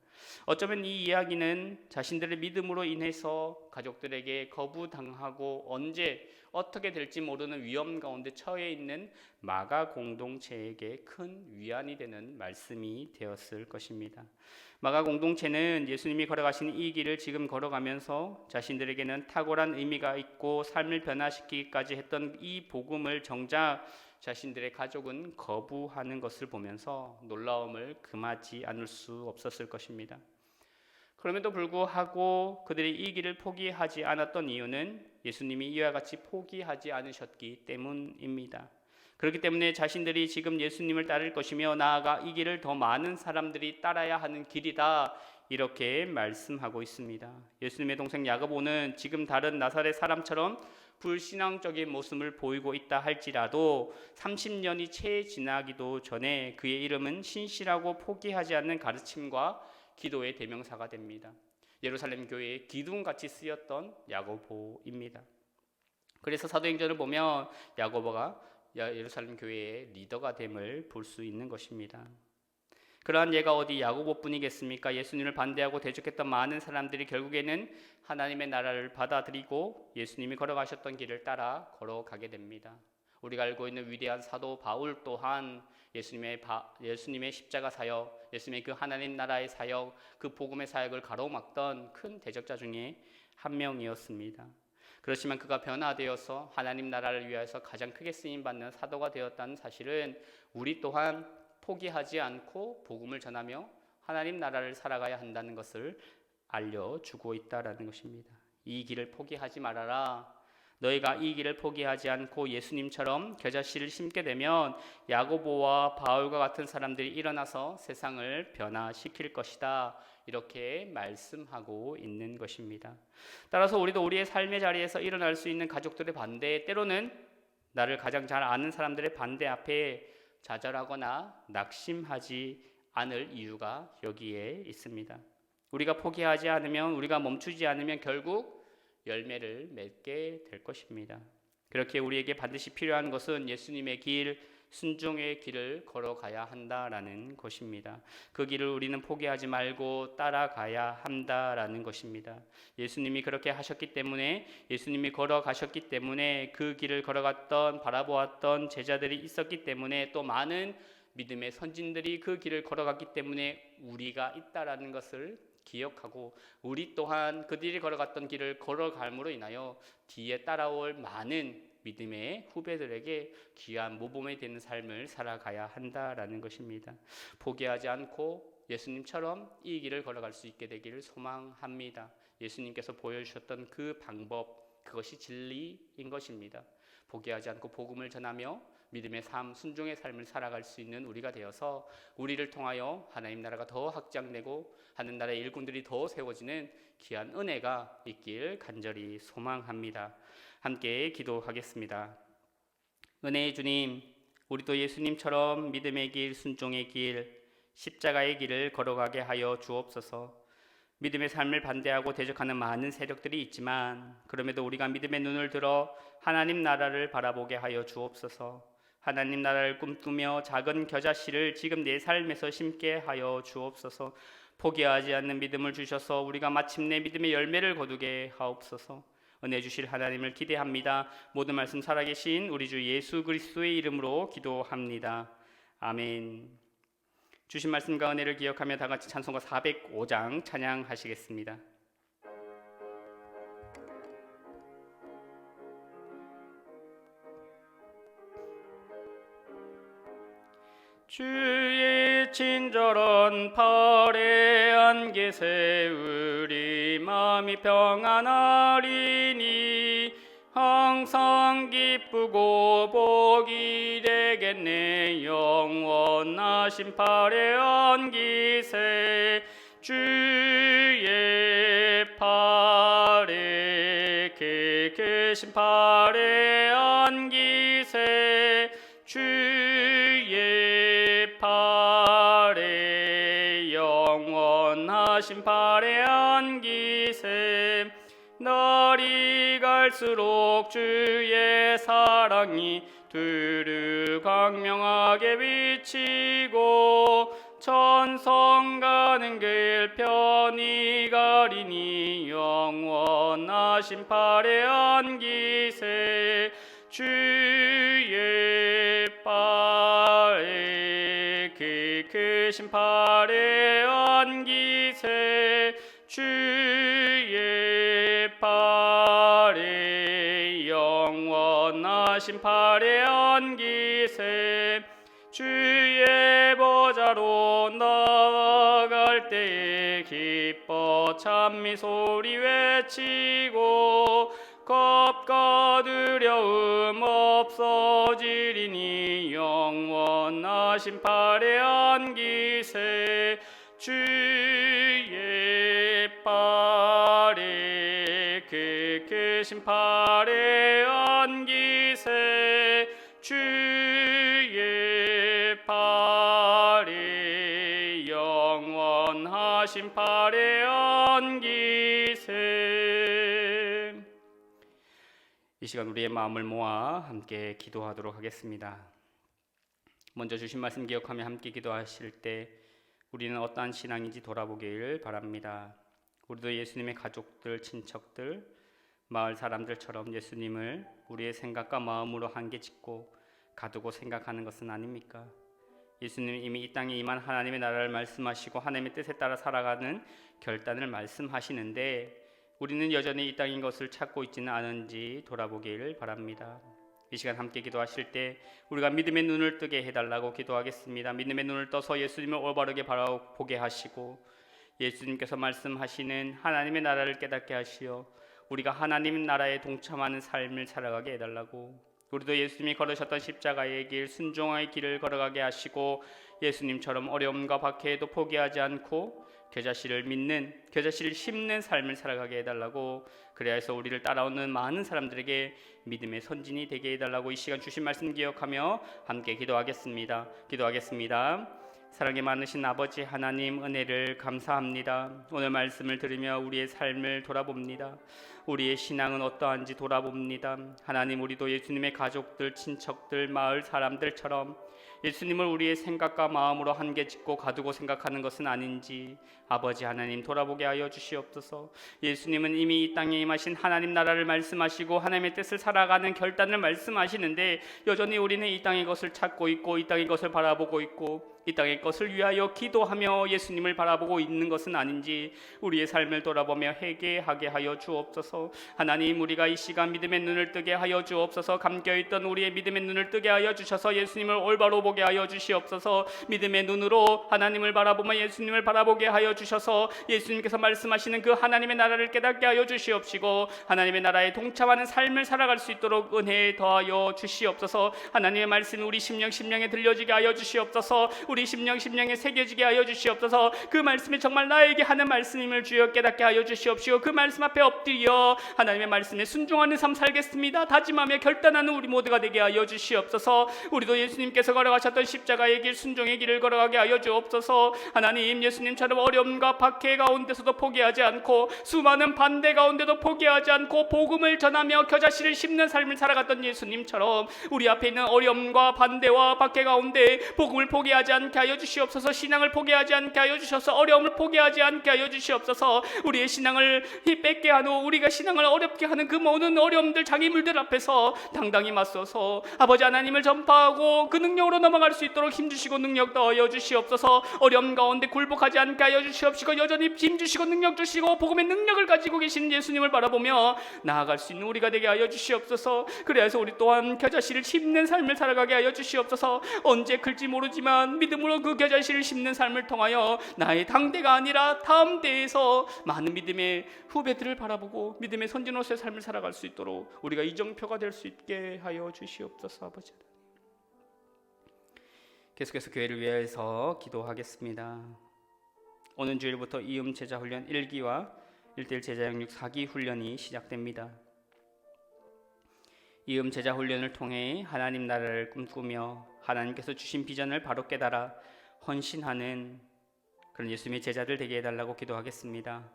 어쩌면 이 이야기는 자신들의 믿음으로 인해서 가족들에게 거부당하고 언제 어떻게 될지 모르는 위험 가운데 처해 있는 마가 공동체에게 큰 위안이 되는 말씀이 되었을 것입니다. 마가 공동체는 예수님이 걸어가신 이 길을 지금 걸어가면서 자신들에게는 탁월한 의미가 있고 삶을 변화시키기까지 했던 이 복음을 정작 자신들의 가족은 거부하는 것을 보면서 놀라움을 금하지 않을 수 없었을 것입니다. 그럼에도 불구하고 그들이 이 길을 포기하지 않았던 이유는 예수님이 이와 같이 포기하지 않으셨기 때문입니다. 그렇기 때문에 자신들이 지금 예수님을 따를 것이며 나아가 이 길을 더 많은 사람들이 따라야 하는 길이다 이렇게 말씀하고 있습니다. 예수님의 동생 야고보는 지금 다른 나사렛 사람처럼 불신앙적인 모습을 보이고 있다 할지라도 30년이 채 지나기도 전에 그의 이름은 신실하고 포기하지 않는 가르침과 기도의 대명사가 됩니다. 예루살렘 교회의 기둥같이 쓰였던 야고보입니다. 그래서 사도행전을 보면 야고보가 예루살렘 교회의 리더가 됨을 볼 수 있는 것입니다. 그러한 예가 어디 야고보뿐이겠습니까? 예수님을 반대하고 대적했던 많은 사람들이 결국에는 하나님의 나라를 받아들이고 예수님이 걸어가셨던 길을 따라 걸어가게 됩니다. 우리가 알고 있는 위대한 사도 바울 또한 예수님의 십자가 사역, 예수님의 그 하나님 나라의 사역, 그 복음의 사역을 가로막던 큰 대적자 중에 한 명이었습니다. 그렇지만 그가 변화되어서 하나님 나라를 위해서 가장 크게 쓰임받는 사도가 되었다는 사실은 우리 또한 포기하지 않고 복음을 전하며 하나님 나라를 살아가야 한다는 것을 알려주고 있다라는 것입니다. 이 길을 포기하지 말아라. 너희가 이 길을 포기하지 않고 예수님처럼 겨자씨를 심게 되면 야고보와 바울과 같은 사람들이 일어나서 세상을 변화시킬 것이다. 이렇게 말씀하고 있는 것입니다. 따라서 우리도 우리의 삶의 자리에서 일어날 수 있는 가족들의 반대, 때로는 나를 가장 잘 아는 사람들의 반대 앞에 좌절하거나 낙심하지 않을 이유가 여기에 있습니다. 우리가 포기하지 않으면, 우리가 멈추지 않으면 결국 열매를 맺게 될 것입니다. 그렇게 우리에게 반드시 필요한 것은 예수님의 길, 순종의 길을 걸어가야 한다라는 것입니다. 그 길을 우리는 포기하지 말고 따라가야 한다라는 것입니다. 예수님이 그렇게 하셨기 때문에, 예수님이 걸어가셨기 때문에, 그 길을 걸어갔던 바라보았던 제자들이 있었기 때문에, 또 많은 믿음의 선진들이 그 길을 걸어갔기 때문에 우리가 있다라는 것을 기억하고, 우리 또한 그들이 걸어갔던 길을 걸어감으로 인하여 뒤에 따라올 많은 믿음의 후배들에게 귀한 모범이 되는 삶을 살아가야 한다라는 것입니다. 포기하지 않고 예수님처럼 이 길을 걸어갈 수 있게 되기를 소망합니다. 예수님께서 보여주셨던 그 방법, 그것이 진리인 것입니다. 포기하지 않고 복음을 전하며 믿음의 삶, 순종의 삶을 살아갈 수 있는 우리가 되어서 우리를 통하여 하나님 나라가 더 확장되고 하는 나라의 일꾼들이 더 세워지는 귀한 은혜가 있길 간절히 소망합니다. 함께 기도하겠습니다. 은혜의 주님, 우리도 예수님처럼 믿음의 길, 순종의 길, 십자가의 길을 걸어가게 하여 주옵소서. 믿음의 삶을 반대하고 대적하는 많은 세력들이 있지만 그럼에도 우리가 믿음의 눈을 들어 하나님 나라를 바라보게 하여 주옵소서. 하나님 나라를 꿈꾸며 작은 겨자씨를 지금 내 삶에서 심게 하여 주옵소서. 포기하지 않는 믿음을 주셔서 우리가 마침내 믿음의 열매를 거두게 하옵소서. 은혜 주실 하나님을 기대합니다. 모든 말씀 살아계신 우리 주 예수 그리스도의 이름으로 기도합니다. 아멘. 주신 말씀과 은혜를 기억하며 다 같이 찬송가 405장 찬양하시겠습니다. 주의 친절한 팔에 안개 세우리 마음이 평안하리니 항상 기쁘고 복이 되겠네. 영원하신 팔에 안기세 주의 팔에 계신 팔에 안기세 주의 팔에 영원하신 팔에 안기세. 날이 갈수록 주의 사랑이 두루 광명하게 비치고 천성 가는 길 편히 가리니 영원하신 팔에 안기세 주의 팔에 크신 팔에 안기세 주의 팔에 영원하신 팔에 안기세. 주의 보좌로 나아갈 때에 기뻐 찬미 소리 외치고 겁과 두려움 없어지리니 영원하신 팔에 안기세 주의 팔에 크신 팔에 안기세 주의 팔에 영원하신 팔에 안기세. 이 시간 우리의 마음을 모아 함께 기도하도록 하겠습니다. 먼저 주신 말씀 기억하며 함께 기도하실 때 우리는 어떠한 신앙인지 돌아보길 바랍니다. 우리도 예수님의 가족들, 친척들, 마을 사람들처럼 예수님을 우리의 생각과 마음으로 한계 짓고 가두고 생각하는 것은 아닙니까? 예수님은 이미 이 땅에 임한 하나님의 나라를 말씀하시고 하나님의 뜻에 따라 살아가는 결단을 말씀하시는데 우리는 여전히 이 땅인 것을 찾고 있지는 않은지 돌아보길 바랍니다. 이 시간 함께 기도하실 때 우리가 믿음의 눈을 뜨게 해달라고 기도하겠습니다. 믿음의 눈을 떠서 예수님을 올바르게 바라보게 하시고 예수님께서 말씀하시는 하나님의 나라를 깨닫게 하시어 우리가 하나님 나라에 동참하는 삶을 살아가게 해달라고, 우리도 예수님이 걸으셨던 십자가의 길, 순종의 길을 걸어가게 하시고 예수님처럼 어려움과 박해에도 포기하지 않고 겨자씨를 믿는, 겨자씨를 심는 삶을 살아가게 해달라고, 그래야 해서 우리를 따라오는 많은 사람들에게 믿음의 선진이 되게 해달라고 이 시간 주신 말씀 기억하며 함께 기도하겠습니다. 사랑이 많으신 아버지 하나님, 은혜를 감사합니다. 오늘 말씀을 들으며 우리의 삶을 돌아봅니다. 우리의 신앙은 어떠한지 돌아봅니다. 하나님, 우리도 예수님의 가족들, 친척들, 마을 사람들처럼 예수님을 우리의 생각과 마음으로 한계 짓고 가두고 생각하는 것은 아닌지 아버지 하나님 돌아보게 하여 주시옵소서. 예수님은 이미 이 땅에 임하신 하나님 나라를 말씀하시고 하나님의 뜻을 살아가는 결단을 말씀하시는데 여전히 우리는 이 땅의 것을 찾고 있고 이 땅의 것을 바라보고 있고 이 땅의 것을 위하여 기도하며 예수님을 바라보고 있는 것은 아닌지 우리의 삶을 돌아보며 회개하게 하여 주옵소서. 주시옵소서. 하나님, 우리가 이 시간 믿음의 눈을 뜨게 하여 주옵소서. 감겨있던 우리의 믿음의 눈을 뜨게 하여 주셔서 예수님을 올바로 보게 하여 주시옵소서. 믿음의 눈으로 하나님을 바라보며 예수님을 바라보게 하여 주셔서 예수님께서 말씀하시는 그 하나님의 나라를 깨닫게 하여 주시옵시고 하나님의 나라에 동참하는 삶을 살아갈 수 있도록 은혜 더하여 주시옵소서. 하나님의 말씀이 우리 심령에 들려지게 하여 주시옵소서. 우리 심령에 새겨지게 하여 주시옵소서. 그 말씀이 정말 나에게 하는 말씀임을 주여 깨닫게 하여 주시옵시고 그 말씀 앞에 엎드려 하나님의 말씀에 순종하는 삶 살겠습니다 다짐하며 결단하는 우리 모두가 되게 하여 주시옵소서. 우리도 예수님께서 걸어가셨던 십자가의 길, 순종의 길을 걸어가게 하여 주옵소서. 하나님, 예수님처럼 어려움과 박해 가운데서도 포기하지 않고 수많은 반대 가운데도 포기하지 않고 복음을 전하며 겨자씨를 심는 삶을 살아갔던 예수님처럼 우리 앞에 있는 어려움과 반대와 박해 가운데 복음을 포기하지 않게 하여 주시옵소서. 신앙을 포기하지 않게 하여 주셔서 어려움을 포기하지 않게 하여 주시옵소서. 우리의 신앙을 뺏게 하고 우리가 신앙을 어렵게 하는 그 모든 어려움들, 장애물들 앞에서 당당히 맞서서 아버지 하나님을 전파하고 그 능력으로 넘어갈 수 있도록 힘주시고 능력 더하여 주시옵소서. 어려움 가운데 굴복하지 않게 하여 주시옵시고 여전히 힘주시고 능력 주시고 복음의 능력을 가지고 계신 예수님을 바라보며 나아갈 수 있는 우리가 되게 하여 주시옵소서. 그래서 우리 또한 겨자씨를 심는 삶을 살아가게 하여 주시옵소서. 언제 클지 모르지만 믿음으로 그 겨자씨를 심는 삶을 통하여 나의 당대가 아니라 다음 대에서 많은 믿음의 후배들을 바라보고 믿음의 선진으로서의 삶을 살아갈 수 있도록 우리가 이정표가 될 수 있게 하여 주시옵소서. 아버지, 계속해서 교회를 위해서 기도하겠습니다. 오는 주일부터 이음 제자 훈련 1기와 1대1 제자 양육 4기 훈련이 시작됩니다. 이음 제자 훈련을 통해 하나님 나라를 꿈꾸며 하나님께서 주신 비전을 바로 깨달아 헌신하는 그런 예수님의 제자들 되게 해달라고 기도하겠습니다.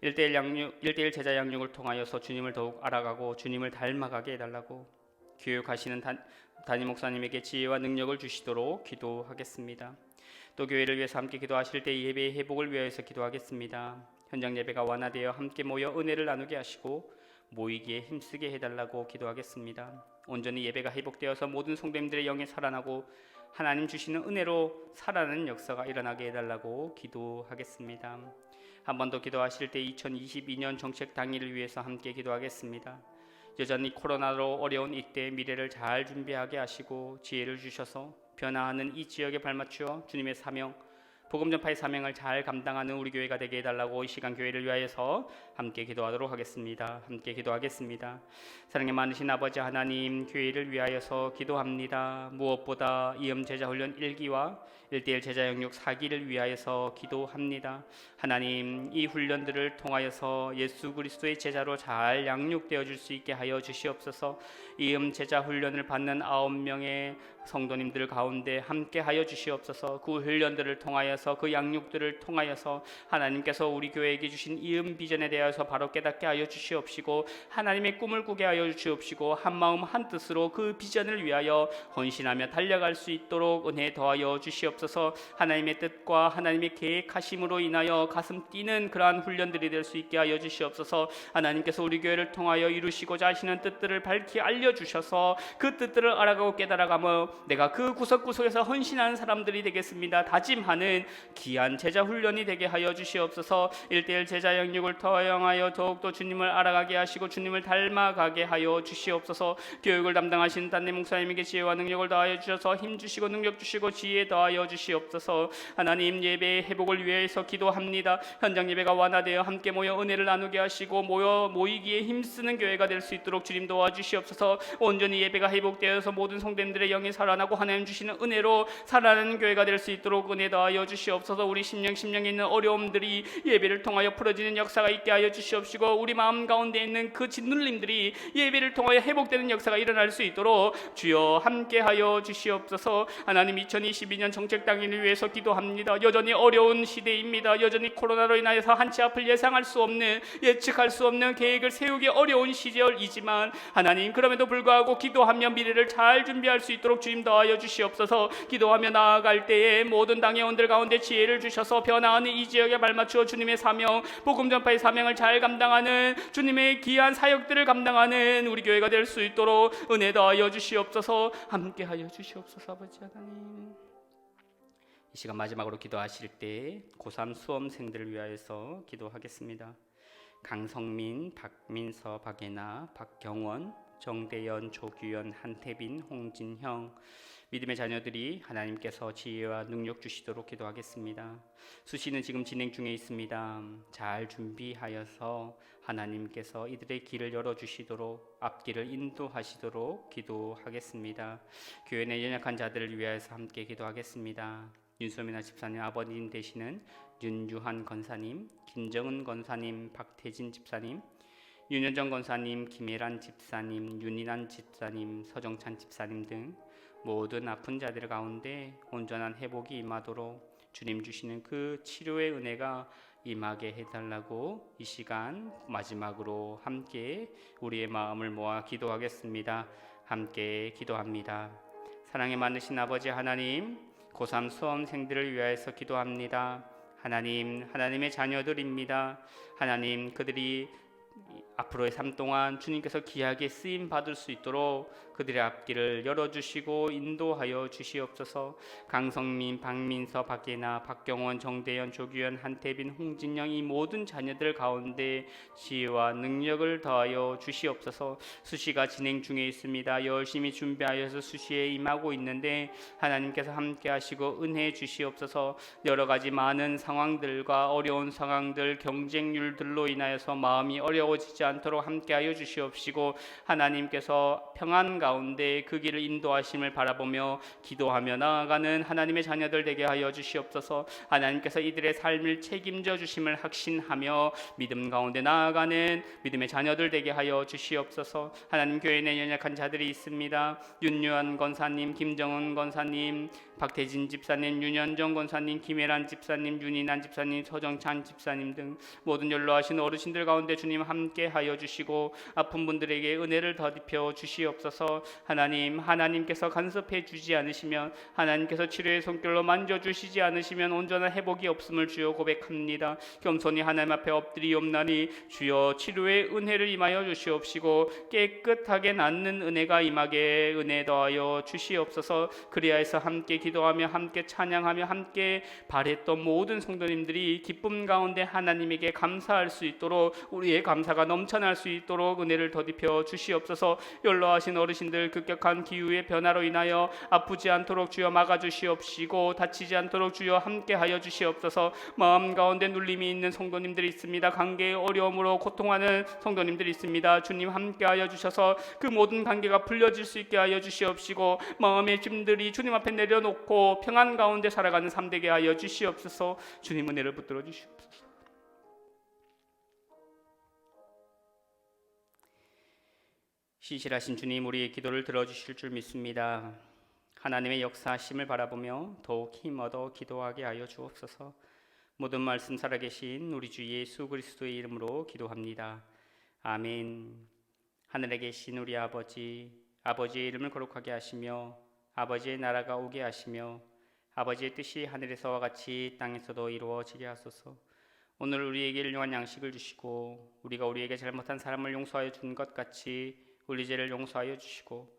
1대1 제자 양육을 통하여서 주님을 더욱 알아가고 주님을 닮아가게 해달라고 교육하시는 담임 목사님에게 지혜와 능력을 주시도록 기도하겠습니다. 또 교회를 위해서 함께 기도하실 때 예배의 회복을 위해서 기도하겠습니다. 현장 예배가 완화되어 함께 모여 은혜를 나누게 하시고 모이기에 힘쓰게 해달라고 기도하겠습니다. 온전히 예배가 회복되어서 모든 성도님들의 영이 살아나고 하나님 주시는 은혜로 살아나는 역사가 일어나게 해달라고 기도하겠습니다. 한 번 더 기도하실 때 2022년 정책 당일을 위해서 함께 기도하겠습니다. 여전히 코로나로 어려운 이때 미래를 잘 준비하게 하시고 지혜를 주셔서 변화하는 이 지역에 발맞추어 주님의 사명, 복음 전파의 사명을 잘 감당하는 우리 교회가 되게 해달라고 이 시간 교회를 위하여서 함께 기도하도록 하겠습니다. 함께 기도하겠습니다. 사랑에 많으신 아버지 하나님, 교회를 위하여서 기도합니다. 무엇보다 이음 제자 훈련 1기와 1대1 제자 영육 4기를 위하여서 기도합니다. 하나님, 이 훈련들을 통하여서 예수 그리스도의 제자로 잘 양육되어 줄 수 있게 하여 주시옵소서. 이음 제자 훈련을 받는 9명의 성도님들 가운데 함께 하여 주시옵소서. 그 훈련들을 통하여서 그 양육들을 통하여서 하나님께서 우리 교회에게 주신 이음 비전에 대해서 바로 깨닫게 하여 주시옵시고 하나님의 꿈을 꾸게 하여 주시옵시고 한마음 한뜻으로 그 비전을 위하여 헌신하며 달려갈 수 있도록 은혜 더하여 주시옵소서. 하나님의 뜻과 하나님의 계획하심으로 인하여 가슴 뛰는 그러한 훈련들이 될 수 있게 하여 주시옵소서. 하나님께서 우리 교회를 통하여 이루시고자 하시는 뜻들을 밝히 알려주셔서 그 뜻들을 알아가고 깨달아가며 내가 그 구석구석에서 헌신하는 사람들이 되겠습니다. 다짐하는 귀한 제자 훈련이 되게 하여 주시옵소서. 1대1 제자 영육을 허용하여 더욱더 주님을 알아가게 하시고 주님을 닮아가게 하여 주시옵소서. 교육을 담당하신 담임 목사님에게 지혜와 능력을 더하여 주셔서 힘 주시고 능력 주시고 지혜 더하여 주시옵소서. 하나님, 예배의 회복을 위해서 기도합니다. 현장 예배가 완화되어 함께 모여 은혜를 나누게 하시고 모이기에 힘쓰는 교회가 될 수 있도록 주님 도와주시옵소서. 온전히 예배가 회복되어서 모든 성도님들의 영이 살아나고 하나님 주시는 은혜로 살아나는 교회가 될 수 있도록 은혜 더하여 주시옵소서. 우리 심령에 있는 어려움들이 예배를 통하여 풀어지는 역사가 있게 하여 주시옵시고 우리 마음 가운데 있는 그 짓눌림들이 예배를 통하여 회복되는 역사가 일어날 수 있도록 주여 함께 하여 주시옵소서. 하나님, 2022년 정책 당일을 위해서 기도합니다. 여전히 어려운 시대입니다. 여전히 코로나로 인하여서 한치 앞을 예상할 수 없는, 예측할 수 없는 계획을 세우기 어려운 시절이지만 하나님, 그럼에도 불구하고 기도하며 미래를 잘 준비할 수 있도록 주님 더하여 주시옵소서. 기도하며 나아갈 때에 모든 당회원들 가운데 지혜를 주셔서 변화하는 이 지역에 발맞추어 주님의 사명, 복음 전파의 사명을 잘 감당하는 주님의 귀한 사역들을 감당하는 우리 교회가 될 수 있도록 은혜 더하여 주시옵소서. 함께 하여 주시옵소서. 아버지 하나님, 이 시간 마지막으로 기도하실 때 고3 수험생들을 위하여서 기도하겠습니다. 강성민, 박민서, 박예나, 박경원, 정대연, 조규현, 한태빈, 홍진형 믿음의 자녀들이 하나님께서 지혜와 능력 주시도록 기도하겠습니다. 수시는 지금 진행 중에 있습니다. 잘 준비하여서 하나님께서 이들의 길을 열어주시도록 앞길을 인도하시도록 기도하겠습니다. 교회 내 연약한 자들을 위하여서 함께 기도하겠습니다. 윤소민아 집사님 아버님 되시는 윤유한 권사님, 김정은 권사님, 박태진 집사님, 윤여정 권사님, 김혜란 집사님, 윤인환 집사님, 서정찬 집사님 등 모든 아픈 자들 가운데 온전한 회복이 임하도록 주님 주시는 그 치료의 은혜가 임하게 해달라고 이 시간 마지막으로 함께 우리의 마음을 모아 기도하겠습니다. 함께 기도합니다. 사랑이 많으신 아버지 하나님, 고3 수험생들을 위하여서 기도합니다. 하나님, 하나님의 자녀들입니다. 하나님, 그들이 앞으로의 삶 동안 주님께서 귀하게 쓰임 받을 수 있도록 그들의 앞길을 열어주시고 인도하여 주시옵소서. 강성민, 박민서, 박예나, 박경원, 정대현, 조규현, 한태빈, 홍진영 이 모든 자녀들 가운데 지혜와 능력을 더하여 주시옵소서. 수시가 진행 중에 있습니다. 열심히 준비하여서 수시에 임하고 있는데 하나님께서 함께 하시고 은혜해 주시옵소서. 여러 가지 많은 상황들과 어려운 상황들, 경쟁률들로 인하여서 마음이 어려워지지 않도록 함께하여 주시옵시고 하나님께서 평안 가운데 그 길을 인도하심을 바라보며 기도하며 나아가는 하나님의 자녀들 되게 하여 주시옵소서. 하나님께서 이들의 삶을 책임져 주심을 확신하며 믿음 가운데 나아가는 믿음의 자녀들 되게 하여 주시옵소서. 하나님, 교회 내 연약한 자들이 있습니다. 윤유한 권사님, 김정은 권사님, 박태진 집사님, 윤현정 권사님, 김혜란 집사님, 윤인환 집사님, 서정찬 집사님 등 모든 연로하신 어르신들 가운데 주님 함께 하여 주시고 아픈 분들에게 은혜를 더입혀 주시옵소서. 하나님, 하나님께서 간섭해 주지 않으시면, 하나님께서 치료의 손길로 만져주시지 않으시면 온전한 회복이 없음을 주여 고백합니다. 겸손히 하나님 앞에 엎드리옵나니 주여 치료의 은혜를 임하여 주시옵시고 깨끗하게 낫는 은혜가 임하게 은혜 더하여 주시옵소서. 그리하여서 함께 기도하며 함께 찬양하며 함께 바랬던 모든 성도님들이 기쁨 가운데 하나님에게 감사할 수 있도록, 우리의 감사가 넘쳐날 수 있도록 은혜를 더입혀 주시옵소서. 연로하신 어르신들 급격한 기후의 변화로 인하여 아프지 않도록 주여 막아주시옵시고 다치지 않도록 주여 함께하여 주시옵소서. 마음 가운데 눌림이 있는 성도님들이 있습니다. 관계의 어려움으로 고통하는 성도님들이 있습니다. 주님 함께하여 주셔서 그 모든 관계가 풀려질 수 있게 하여 주시옵시고 마음의 짐들이 주님 앞에 내려놓고 평안 가운데 살아가는 삶 되게 하여 주시옵소서. 주님 은혜를 붙들어 주시옵소서. 신실하신 주님, 우리의 기도를 들어주실 줄 믿습니다. 하나님의 역사하심을 바라보며 더욱 힘 얻어 기도하게 하여 주옵소서. 모든 말씀 살아계신 우리 주 예수 그리스도의 이름으로 기도합니다. 아멘. 하늘에 계신 우리 아버지, 아버지의 이름을 거룩하게 하시며 아버지의 나라가 오게 하시며 아버지의 뜻이 하늘에서와 같이 땅에서도 이루어지게 하소서. 오늘 우리에게 일용할 양식을 주시고 우리가 우리에게 잘못한 사람을 용서하여 준 것 같이 우리 죄를 용서하여 주시고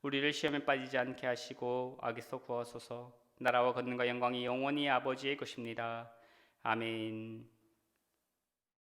우리를 시험에 빠지지 않게 하시고 악에서 구하소서. 나라와 권능과 영광이 영원히 아버지의 것입니다. 아멘.